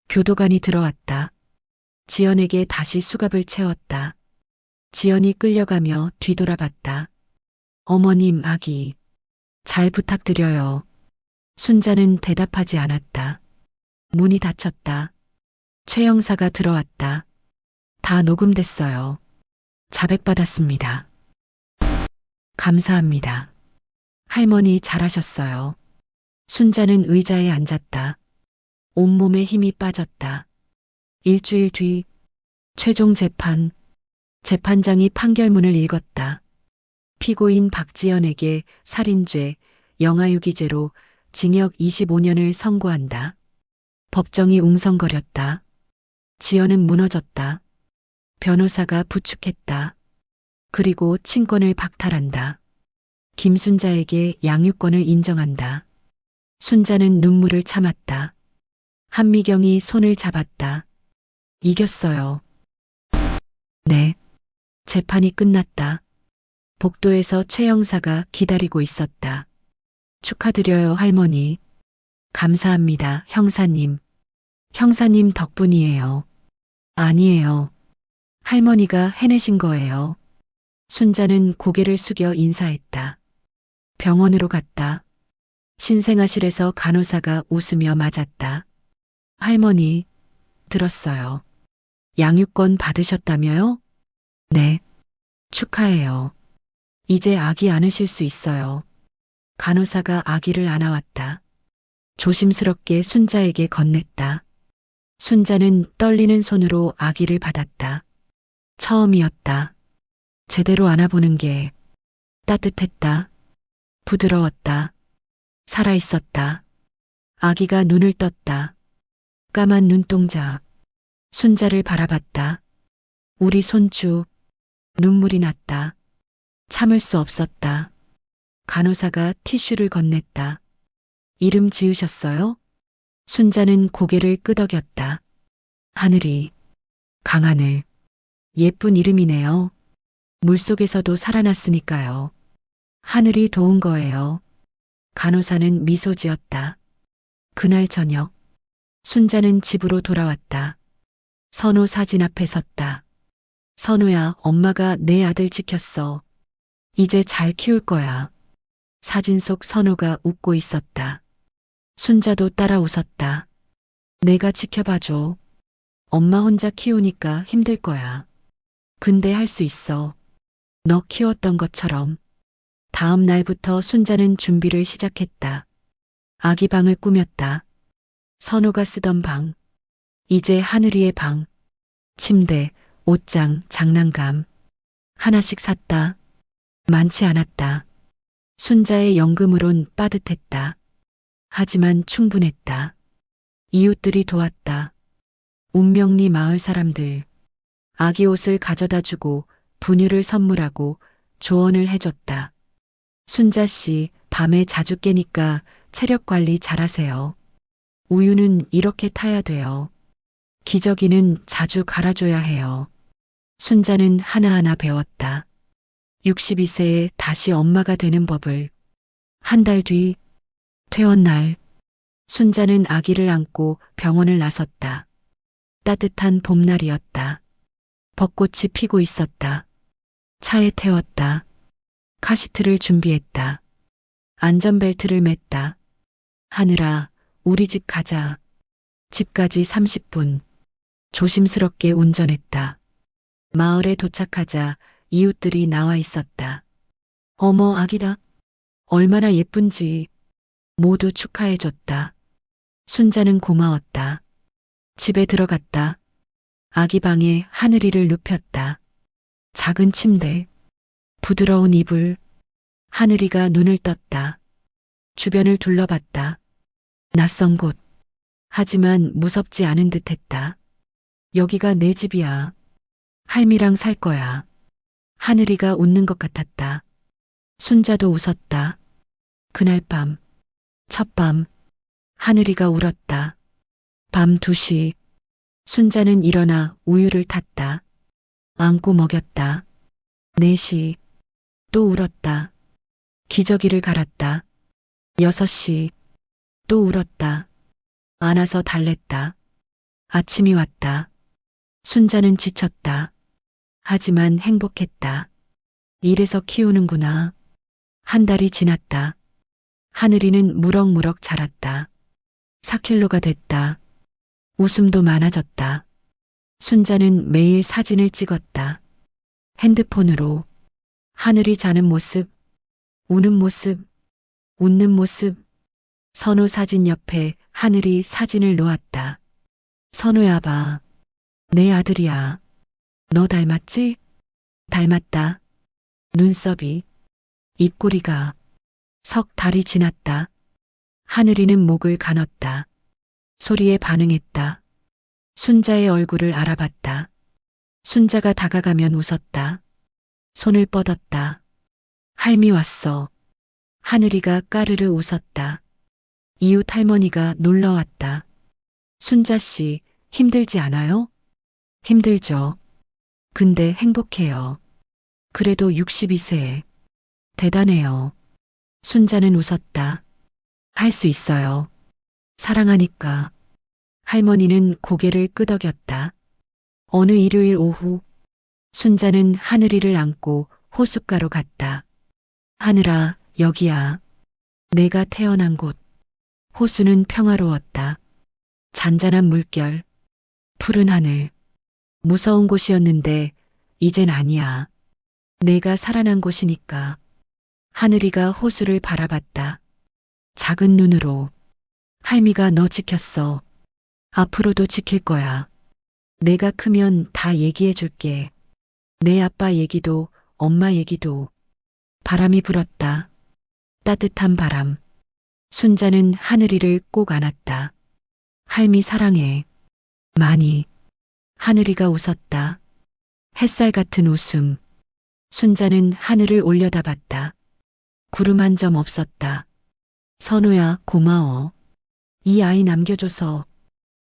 [SPEAKER 1] 교도관이 들어왔다. 지연에게 다시 수갑을 채웠다. 지연이 끌려가며 뒤돌아봤다. 어머님, 아기. 잘 부탁드려요. 순자는 대답하지 않았다. 문이 닫혔다. 최 형사가 들어왔다. 다 녹음됐어요. 자백받았습니다. 감사합니다. 할머니 잘하셨어요. 순자는 의자에 앉았다. 온몸에 힘이 빠졌다. 일주일 뒤 최종 재판. 재판장이 판결문을 읽었다. 피고인 박지연에게 살인죄, 영아유기죄로 징역 25년을 선고한다. 법정이 웅성거렸다. 지연은 무너졌다. 변호사가 부축했다. 그리고 친권을 박탈한다. 김순자에게 양육권을 인정한다. 순자는 눈물을 참았다. 한미경이 손을 잡았다. 이겼어요. 네. 재판이 끝났다. 복도에서 최 형사가 기다리고 있었다. 축하드려요, 할머니. 감사합니다, 형사님. 형사님 덕분이에요. 아니에요. 할머니가 해내신 거예요. 순자는 고개를 숙여 인사했다. 병원으로 갔다. 신생아실에서 간호사가 웃으며 맞았다. 할머니, 들었어요. 양육권 받으셨다며요? 네. 축하해요. 이제 아기 안으실 수 있어요. 간호사가 아기를 안아왔다. 조심스럽게 순자에게 건넸다. 순자는 떨리는 손으로 아기를 받았다. 처음이었다. 제대로 안아보는 게 따뜻했다. 부드러웠다. 살아있었다. 아기가 눈을 떴다. 까만 눈동자. 순자를 바라봤다. 우리 손주. 눈물이 났다. 참을 수 없었다. 간호사가 티슈를 건넸다. 이름 지으셨어요? 순자는 고개를 끄덕였다. 하늘이. 강하늘. 예쁜 이름이네요. 물속에서도 살아났으니까요. 하늘이 도운 거예요. 간호사는 미소 지었다. 그날 저녁. 순자는 집으로 돌아왔다. 선호 사진 앞에 섰다. 선호야, 엄마가 내 아들 지켰어. 이제 잘 키울 거야. 사진 속 선호가 웃고 있었다. 순자도 따라 웃었다. 내가 지켜봐줘. 엄마 혼자 키우니까 힘들 거야. 근데 할 수 있어. 너 키웠던 것처럼. 다음 날부터 순자는 준비를 시작했다. 아기 방을 꾸몄다. 선호가 쓰던 방. 이제 하늘이의 방. 침대, 옷장, 장난감. 하나씩 샀다. 많지 않았다. 순자의 연금으론 빠듯했다. 하지만 충분했다. 이웃들이 도왔다. 운명리 마을 사람들. 아기 옷을 가져다 주고 분유를 선물하고 조언을 해줬다. 순자 씨, 밤에 자주 깨니까 체력 관리 잘하세요. 우유는 이렇게 타야 돼요. 기저귀는 자주 갈아줘야 해요. 순자는 하나하나 배웠다. 62세에 다시 엄마가 되는 법을. 한 달 뒤, 퇴원날, 순자는 아기를 안고 병원을 나섰다. 따뜻한 봄날이었다. 벚꽃이 피고 있었다. 차에 태웠다. 카시트를 준비했다. 안전벨트를 맸다. 하늘아, 우리 집 가자. 집까지 30분. 조심스럽게 운전했다. 마을에 도착하자 이웃들이 나와 있었다. 어머, 아기다. 얼마나 예쁜지. 모두 축하해줬다. 순자는 고마웠다. 집에 들어갔다. 아기 방에 하늘이를 눕혔다. 작은 침대, 부드러운 이불. 하늘이가 눈을 떴다. 주변을 둘러봤다. 낯선 곳. 하지만 무섭지 않은 듯했다. 여기가 내 집이야. 할미랑 살 거야. 하늘이가 웃는 것 같았다. 순자도 웃었다. 그날 밤, 첫밤, 하늘이가 울었다. 밤 2시, 순자는 일어나 우유를 탔다. 안고 먹였다. 4시, 또 울었다. 기저귀를 갈았다. 6시, 또 울었다. 안아서 달랬다. 아침이 왔다. 순자는 지쳤다. 하지만 행복했다. 이래서 키우는구나. 한 달이 지났다. 하늘이는 무럭무럭 자랐다. 4kg가 됐다. 웃음도 많아졌다. 순자는 매일 사진을 찍었다. 핸드폰으로. 하늘이 자는 모습, 우는 모습, 웃는 모습. 선호 사진 옆에 하늘이 사진을 놓았다. 선호야, 봐. 내 아들이야. 너 닮았지? 닮았다. 눈썹이, 입꼬리가 석 달이 지났다. 하늘이는 목을 가눴다. 소리에 반응했다. 순자의 얼굴을 알아봤다. 순자가 다가가면 웃었다. 손을 뻗었다. 할미 왔어. 하늘이가 까르르 웃었다. 이웃 할머니가 놀러 왔다. 순자 씨, 힘들지 않아요? 힘들죠. 근데 행복해요. 그래도 62세. 대단해요. 순자는 웃었다. 할 수 있어요. 사랑하니까. 할머니는 고개를 끄덕였다. 어느 일요일 오후, 순자는 하늘이를 안고 호숫가로 갔다. 하늘아, 여기야. 내가 태어난 곳. 호수는 평화로웠다. 잔잔한 물결, 푸른 하늘. 무서운 곳이었는데 이젠 아니야. 내가 살아난 곳이니까. 하늘이가 호수를 바라봤다. 작은 눈으로. 할미가 너 지켰어. 앞으로도 지킬 거야. 내가 크면 다 얘기해 줄게. 내 아빠 얘기도, 엄마 얘기도. 바람이 불었다. 따뜻한 바람. 순자는 하늘이를 꼭 안았다. 할미 사랑해. 많이. 하늘이가 웃었다. 햇살 같은 웃음. 순자는 하늘을 올려다봤다. 구름 한 점 없었다. 선우야, 고마워. 이 아이 남겨줘서.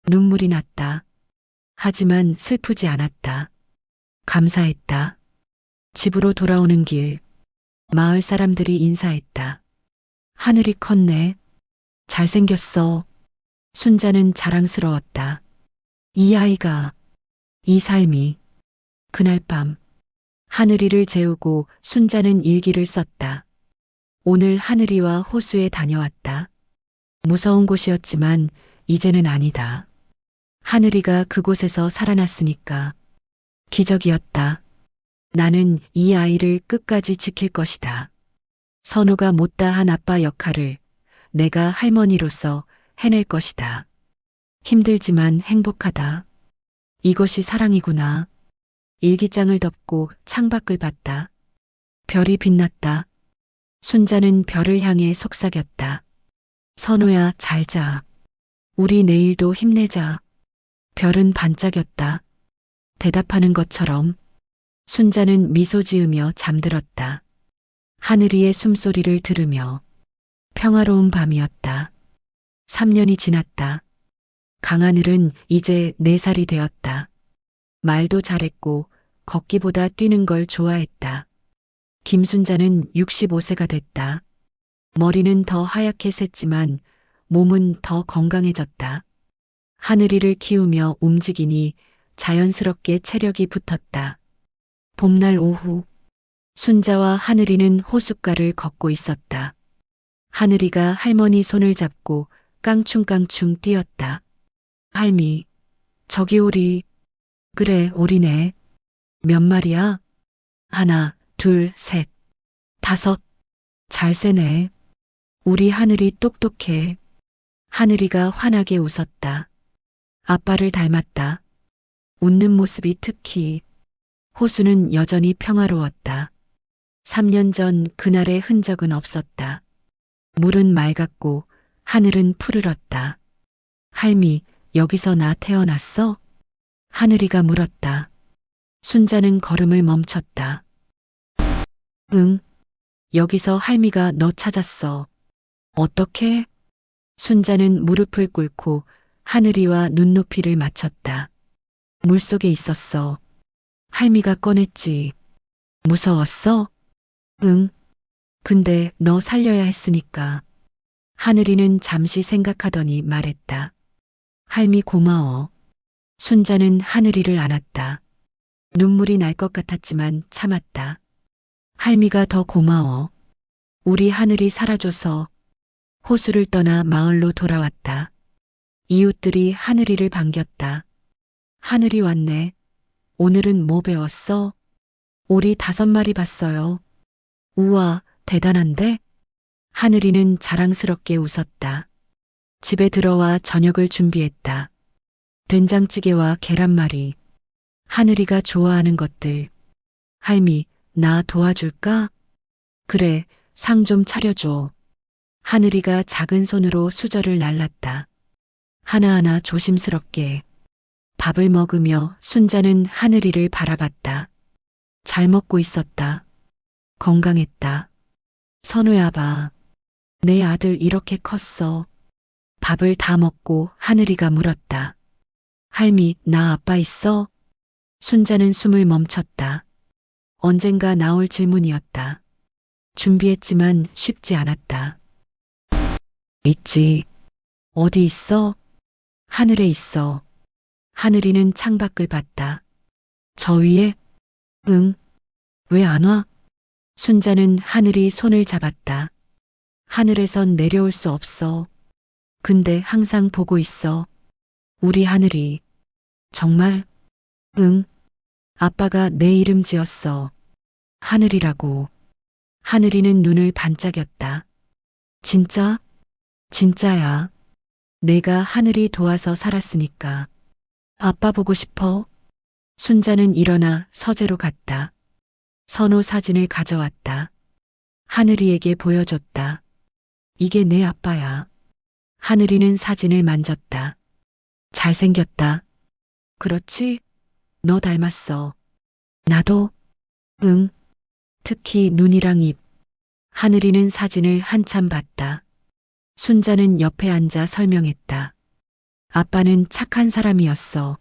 [SPEAKER 1] 눈물이 났다. 하지만 슬프지 않았다. 감사했다. 집으로 돌아오는 길. 마을 사람들이 인사했다. 하늘이 컸네. 잘생겼어. 순자는 자랑스러웠다. 이 아이가, 이 삶이. 그날 밤, 하늘이를 재우고 순자는 일기를 썼다. 오늘 하늘이와 호수에 다녀왔다. 무서운 곳이었지만 이제는 아니다. 하늘이가 그곳에서 살아났으니까. 기적이었다. 나는 이 아이를 끝까지 지킬 것이다. 선우가 못다한 아빠 역할을 내가 할머니로서 해낼 것이다. 힘들지만 행복하다. 이것이 사랑이구나. 일기장을 덮고 창밖을 봤다. 별이 빛났다. 순자는 별을 향해 속삭였다. 선우야, 잘 자. 우리 내일도 힘내자. 별은 반짝였다. 대답하는 것처럼. 순자는 미소 지으며 잠들었다. 하늘이의 숨소리를 들으며. 평화로운 밤이었다. 3년이 지났다. 강하늘은 이제 4살이 되었다. 말도 잘했고 걷기보다 뛰는 걸 좋아했다. 김순자는 65세가 됐다. 머리는 더 하얗게 샜지만 몸은 더 건강해졌다. 하늘이를 키우며 움직이니 자연스럽게 체력이 붙었다. 봄날 오후, 순자와 하늘이는 호숫가를 걷고 있었다. 하늘이가 할머니 손을 잡고 깡충깡충 뛰었다. 할미, 저기 오리. 그래, 오리네. 몇 마리야? 하나, 둘, 셋, 다섯. 잘 새네. 우리 하늘이 똑똑해. 하늘이가 환하게 웃었다. 아빠를 닮았다. 웃는 모습이 특히. 호수는 여전히 평화로웠다. 3년 전 그날의 흔적은 없었다. 물은 맑았고 하늘은 푸르렀다. 할미, 여기서 나 태어났어? 하늘이가 물었다. 순자는 걸음을 멈췄다. 응, 여기서 할미가 너 찾았어. 어떻게? 순자는 무릎을 꿇고 하늘이와 눈높이를 맞췄다. 물속에 있었어. 할미가 꺼냈지. 무서웠어? 응. 근데 너 살려야 했으니까. 하늘이는 잠시 생각하더니 말했다. 할미 고마워. 순자는 하늘이를 안았다. 눈물이 날 것 같았지만 참았다. 할미가 더 고마워. 우리 하늘이 살아줘서. 호수를 떠나 마을로 돌아왔다. 이웃들이 하늘이를 반겼다. 하늘이 왔네. 오늘은 뭐 배웠어? 오리 5마리 봤어요. 우와, 대단한데? 하늘이는 자랑스럽게 웃었다. 집에 들어와 저녁을 준비했다. 된장찌개와 계란말이. 하늘이가 좋아하는 것들. 할미, 나 도와줄까? 그래, 상 좀 차려줘. 하늘이가 작은 손으로 수저를 날랐다. 하나하나 조심스럽게 밥을 먹으며 순자는 하늘이를 바라봤다. 잘 먹고 있었다. 건강했다. 선우야 봐. 내 아들 이렇게 컸어. 밥을 다 먹고 하늘이가 물었다. 할미, 나 아빠 있어? 순자는 숨을 멈췄다. 언젠가 나올 질문이었다. 준비했지만 쉽지 않았다. 있지. 어디 있어? 하늘에 있어. 하늘이는 창밖을 봤다. 저 위에? 응. 왜 안 와? 순자는 하늘이 손을 잡았다. 하늘에선 내려올 수 없어. 근데 항상 보고 있어. 우리 하늘이. 정말? 응. 아빠가 내 이름 지었어. 하늘이라고. 하늘이는 눈을 반짝였다. 진짜? 진짜야. 내가 하늘이 도와서 살았으니까. 아빠 보고 싶어? 순자는 일어나 서재로 갔다. 선호 사진을 가져왔다. 하늘이에게 보여줬다. 이게 내 아빠야. 하늘이는 사진을 만졌다. 잘생겼다. 그렇지? 너 닮았어. 나도? 응. 특히 눈이랑 입. 하늘이는 사진을 한참 봤다. 순자는 옆에 앉아 설명했다. 아빠는 착한 사람이었어.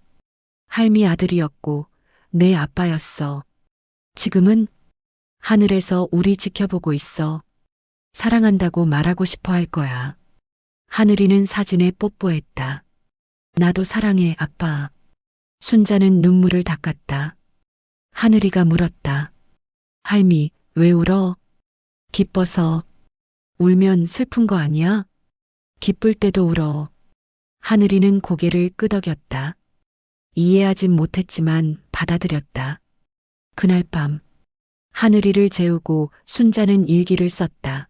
[SPEAKER 1] 할미 아들이었고 내 아빠였어. 지금은 하늘에서 우리 지켜보고 있어. 사랑한다고 말하고 싶어 할 거야. 하늘이는 사진에 뽀뽀했다. 나도 사랑해, 아빠. 순자는 눈물을 닦았다. 하늘이가 물었다. 할미, 왜 울어? 기뻐서. 울면 슬픈 거 아니야? 기쁠 때도 울어. 하늘이는 고개를 끄덕였다. 이해하진 못했지만 받아들였다. 그날 밤 하늘이를 재우고 순자는 일기를 썼다.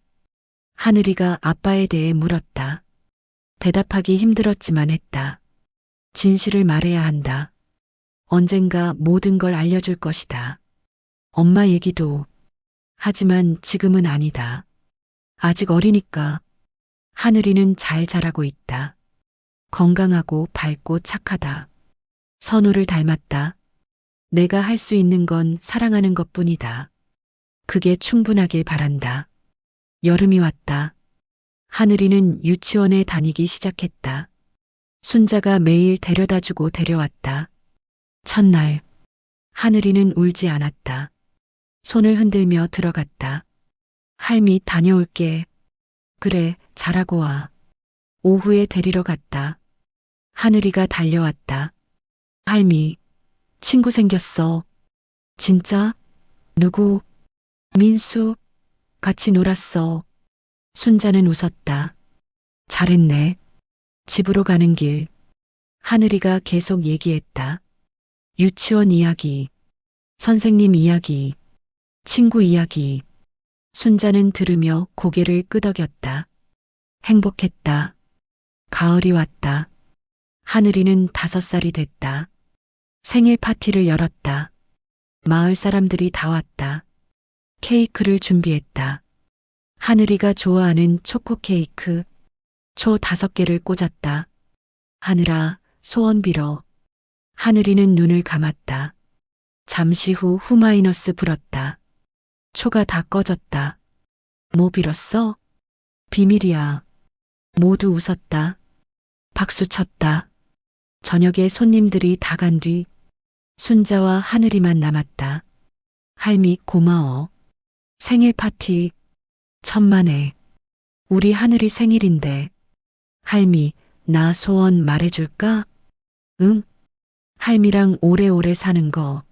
[SPEAKER 1] 하늘이가 아빠에 대해 물었다. 대답하기 힘들었지만 했다. 진실을 말해야 한다. 언젠가 모든 걸 알려줄 것이다. 엄마 얘기도. 하지만 지금은 아니다. 아직 어리니까. 하늘이는 잘 자라고 있다. 건강하고 밝고 착하다. 선우를 닮았다. 내가 할 수 있는 건 사랑하는 것뿐이다. 그게 충분하길 바란다. 여름이 왔다. 하늘이는 유치원에 다니기 시작했다. 순자가 매일 데려다주고 데려왔다. 첫날, 하늘이는 울지 않았다. 손을 흔들며 들어갔다. 할미 다녀올게. 그래, 잘하고 와. 오후에 데리러 갔다. 하늘이가 달려왔다. 할미, 친구 생겼어. 진짜? 누구? 민수. 같이 놀았어. 순자는 웃었다. 잘했네. 집으로 가는 길. 하늘이가 계속 얘기했다. 유치원 이야기, 선생님 이야기, 친구 이야기. 순자는 들으며 고개를 끄덕였다. 행복했다. 가을이 왔다. 하늘이는 5살이 됐다. 생일 파티를 열었다. 마을 사람들이 다 왔다. 케이크를 준비했다. 하늘이가 좋아하는 초코 케이크, 초 5개를 꽂았다. 하늘아, 소원 빌어. 하늘이는 눈을 감았다. 잠시 후 후마이너스 불었다. 초가 다 꺼졌다. 뭐 빌었어? 비밀이야. 모두 웃었다. 박수 쳤다. 저녁에 손님들이 다 간 뒤 순자와 하늘이만 남았다. 할미 고마워. 생일 파티 천만에. 우리 하늘이 생일인데. 할미, 나 소원 말해줄까? 응? 할미랑 오래오래 사는 거.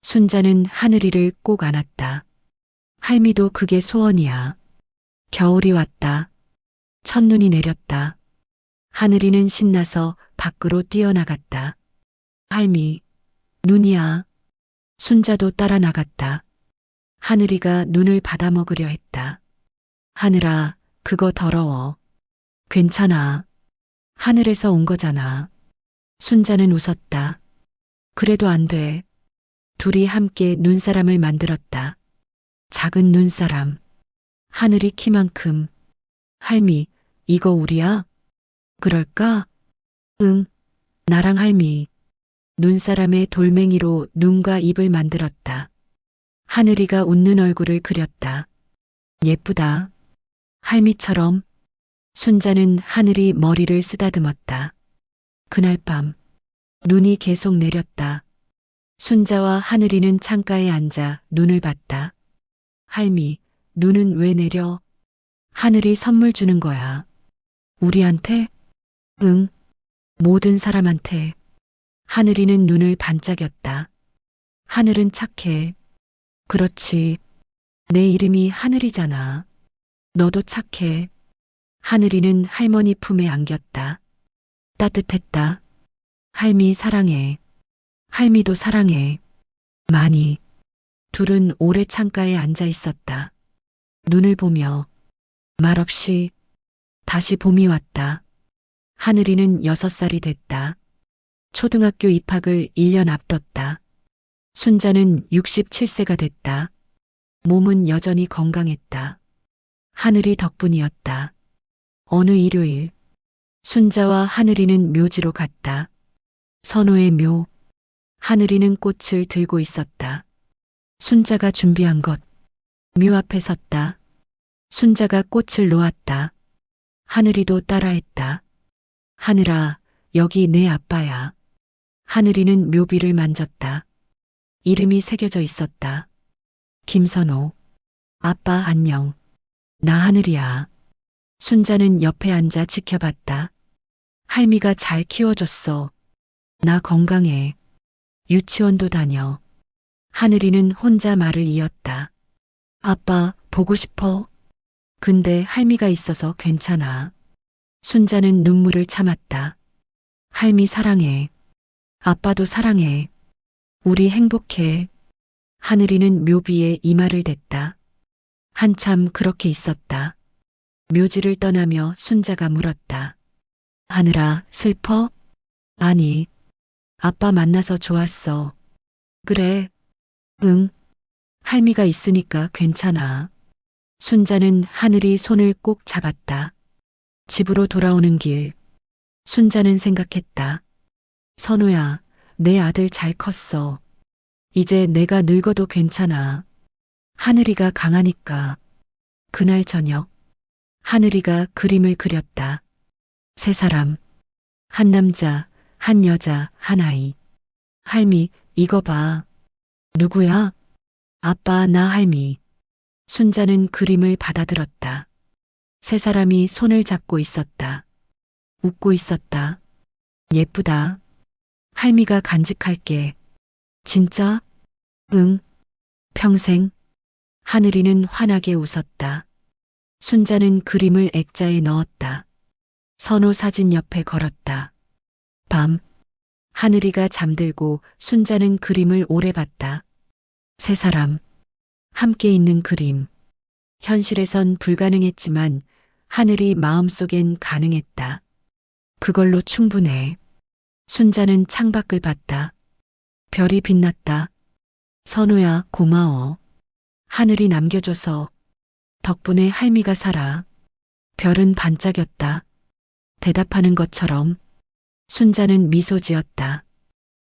[SPEAKER 1] 순자는 하늘이를 꼭 안았다. 할미도 그게 소원이야. 겨울이 왔다. 첫눈이 내렸다. 하늘이는 신나서 밖으로 뛰어나갔다. 할미, 눈이야. 순자도 따라 나갔다. 하늘이가 눈을 받아먹으려 했다. 하늘아, 그거 더러워. 괜찮아. 하늘에서 온 거잖아. 순자는 웃었다. 그래도 안 돼. 둘이 함께 눈사람을 만들었다. 작은 눈사람. 하늘이 키만큼. 할미, 이거 우리야? 그럴까? 응, 나랑 할미. 눈사람의 돌멩이로 눈과 입을 만들었다. 하늘이가 웃는 얼굴을 그렸다. 예쁘다. 할미처럼. 순자는 하늘이 머리를 쓰다듬었다. 그날 밤, 눈이 계속 내렸다. 순자와 하늘이는 창가에 앉아 눈을 봤다. 할미, 눈은 왜 내려? 하늘이 선물 주는 거야. 우리한테? 응, 모든 사람한테. 하늘이는 눈을 반짝였다. 하늘은 착해. 그렇지. 내 이름이 하늘이잖아. 너도 착해. 하늘이는 할머니 품에 안겼다. 따뜻했다. 할미 사랑해. 할미도 사랑해. 많이. 둘은 오래 창가에 앉아 있었다. 눈을 보며 말없이. 다시 봄이 왔다. 하늘이는 6살이 됐다. 초등학교 입학을 1년 앞뒀다. 순자는 67세가 됐다. 몸은 여전히 건강했다. 하늘이 덕분이었다. 어느 일요일, 순자와 하늘이는 묘지로 갔다. 선호의 묘. 하늘이는 꽃을 들고 있었다. 순자가 준비한 것. 묘 앞에 섰다. 순자가 꽃을 놓았다. 하늘이도 따라했다. 하늘아, 여기 내 아빠야. 하늘이는 묘비를 만졌다. 이름이 새겨져 있었다. 김선호. 아빠 안녕. 나 하늘이야. 순자는 옆에 앉아 지켜봤다. 할미가 잘 키워줬어. 나 건강해. 유치원도 다녀. 하늘이는 혼자 말을 이었다. 아빠, 보고 싶어. 근데 할미가 있어서 괜찮아. 순자는 눈물을 참았다. 할미 사랑해. 아빠도 사랑해. 우리 행복해. 하늘이는 묘비에 이마를 댔다. 한참 그렇게 있었다. 묘지를 떠나며 순자가 물었다. 하늘아, 슬퍼? 아니. 아빠 만나서 좋았어. 그래. 응. 할미가 있으니까 괜찮아. 순자는 하늘이 손을 꼭 잡았다. 집으로 돌아오는 길. 순자는 생각했다. 선호야, 내 아들 잘 컸어. 이제 내가 늙어도 괜찮아. 하늘이가 강하니까. 그날 저녁, 하늘이가 그림을 그렸다. 세 사람. 한 남자, 한 여자, 한 아이. 할미, 이거 봐. 누구야? 아빠, 나 할미. 순자는 그림을 받아들었다. 세 사람이 손을 잡고 있었다. 웃고 있었다. 예쁘다. 할미가 간직할게. 진짜? 응. 평생. 하늘이는 환하게 웃었다. 순자는 그림을 액자에 넣었다. 선호 사진 옆에 걸었다. 밤. 하늘이가 잠들고 순자는 그림을 오래 봤다. 세 사람. 함께 있는 그림. 현실에선 불가능했지만 하늘이 마음속엔 가능했다. 그걸로 충분해. 순자는 창밖을 봤다. 별이 빛났다. 선호야, 고마워. 하늘이 남겨줘서. 덕분에 할미가 살아. 별은 반짝였다. 대답하는 것처럼. 순자는 미소 지었다.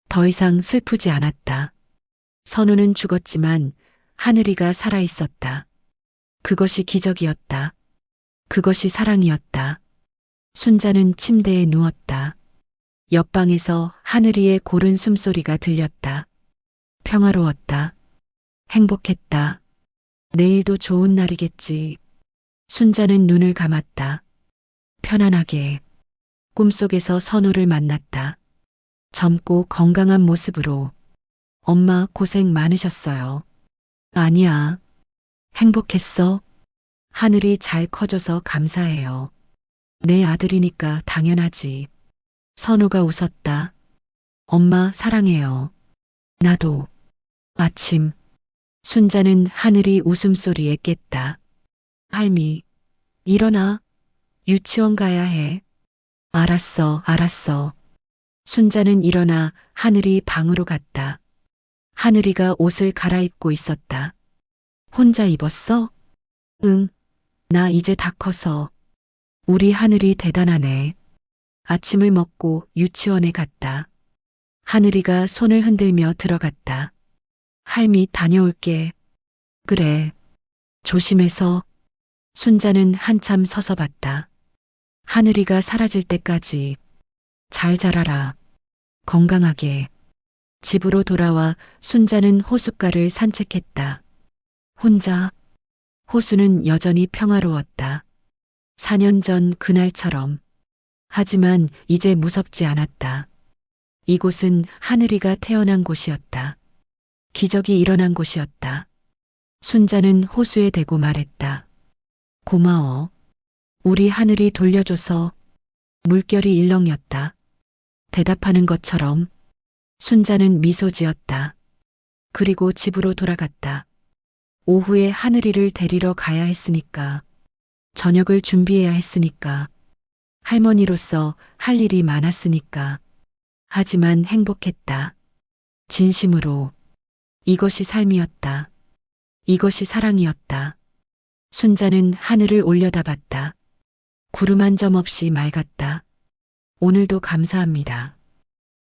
[SPEAKER 1] 더 이상 슬프지 않았다. 선우는 죽었지만 하늘이가 살아 있었다. 그것이 기적이었다. 그것이 사랑이었다. 순자는 침대에 누웠다. 옆방에서 하늘이의 고른 숨소리가 들렸다. 평화로웠다. 행복했다. 내일도 좋은 날이겠지. 순자는 눈을 감았다. 편안하게. 꿈속에서 선우를 만났다. 젊고 건강한 모습으로. 엄마 고생 많으셨어요. 아니야. 행복했어. 하늘이 잘 커져서 감사해요. 내 아들이니까 당연하지. 선우가 웃었다. 엄마 사랑해요. 나도. 아침. 순자는 하늘이 웃음소리에 깼다. 할미, 일어나. 유치원 가야 해. 알았어, 알았어. 순자는 일어나 하늘이 방으로 갔다. 하늘이가 옷을 갈아입고 있었다. 혼자 입었어? 응, 나 이제 다 커서 우리 하늘이 대단하네. 아침을 먹고 유치원에 갔다. 하늘이가 손을 흔들며 들어갔다. 할미 다녀올게. 그래. 조심해서. 순자는 한참 서서 봤다. 하늘이가 사라질 때까지 잘 자라라. 건강하게. 집으로 돌아와 순자는 호숫가를 산책했다. 혼자. 호수는 여전히 평화로웠다. 4년 전 그날처럼. 하지만 이제 무섭지 않았다. 이곳은 하늘이가 태어난 곳이었다. 기적이 일어난 곳이었다. 순자는 호수에 대고 말했다. 고마워. 우리 하늘이 돌려줘서. 물결이 일렁였다. 대답하는 것처럼. 순자는 미소 지었다. 그리고 집으로 돌아갔다. 오후에 하늘이를 데리러 가야 했으니까. 저녁을 준비해야 했으니까. 할머니로서 할 일이 많았으니까. 하지만 행복했다. 진심으로. 이것이 삶이었다. 이것이 사랑이었다. 순자는 하늘을 올려다봤다. 구름 한 점 없이 맑았다. 오늘도 감사합니다.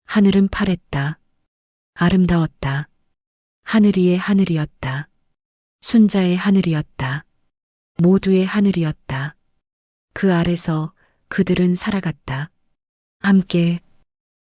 [SPEAKER 1] 하늘은 파랬다. 아름다웠다. 하늘이의 하늘이었다. 순자의 하늘이었다. 모두의 하늘이었다. 그 아래서 그들은 살아갔다. 함께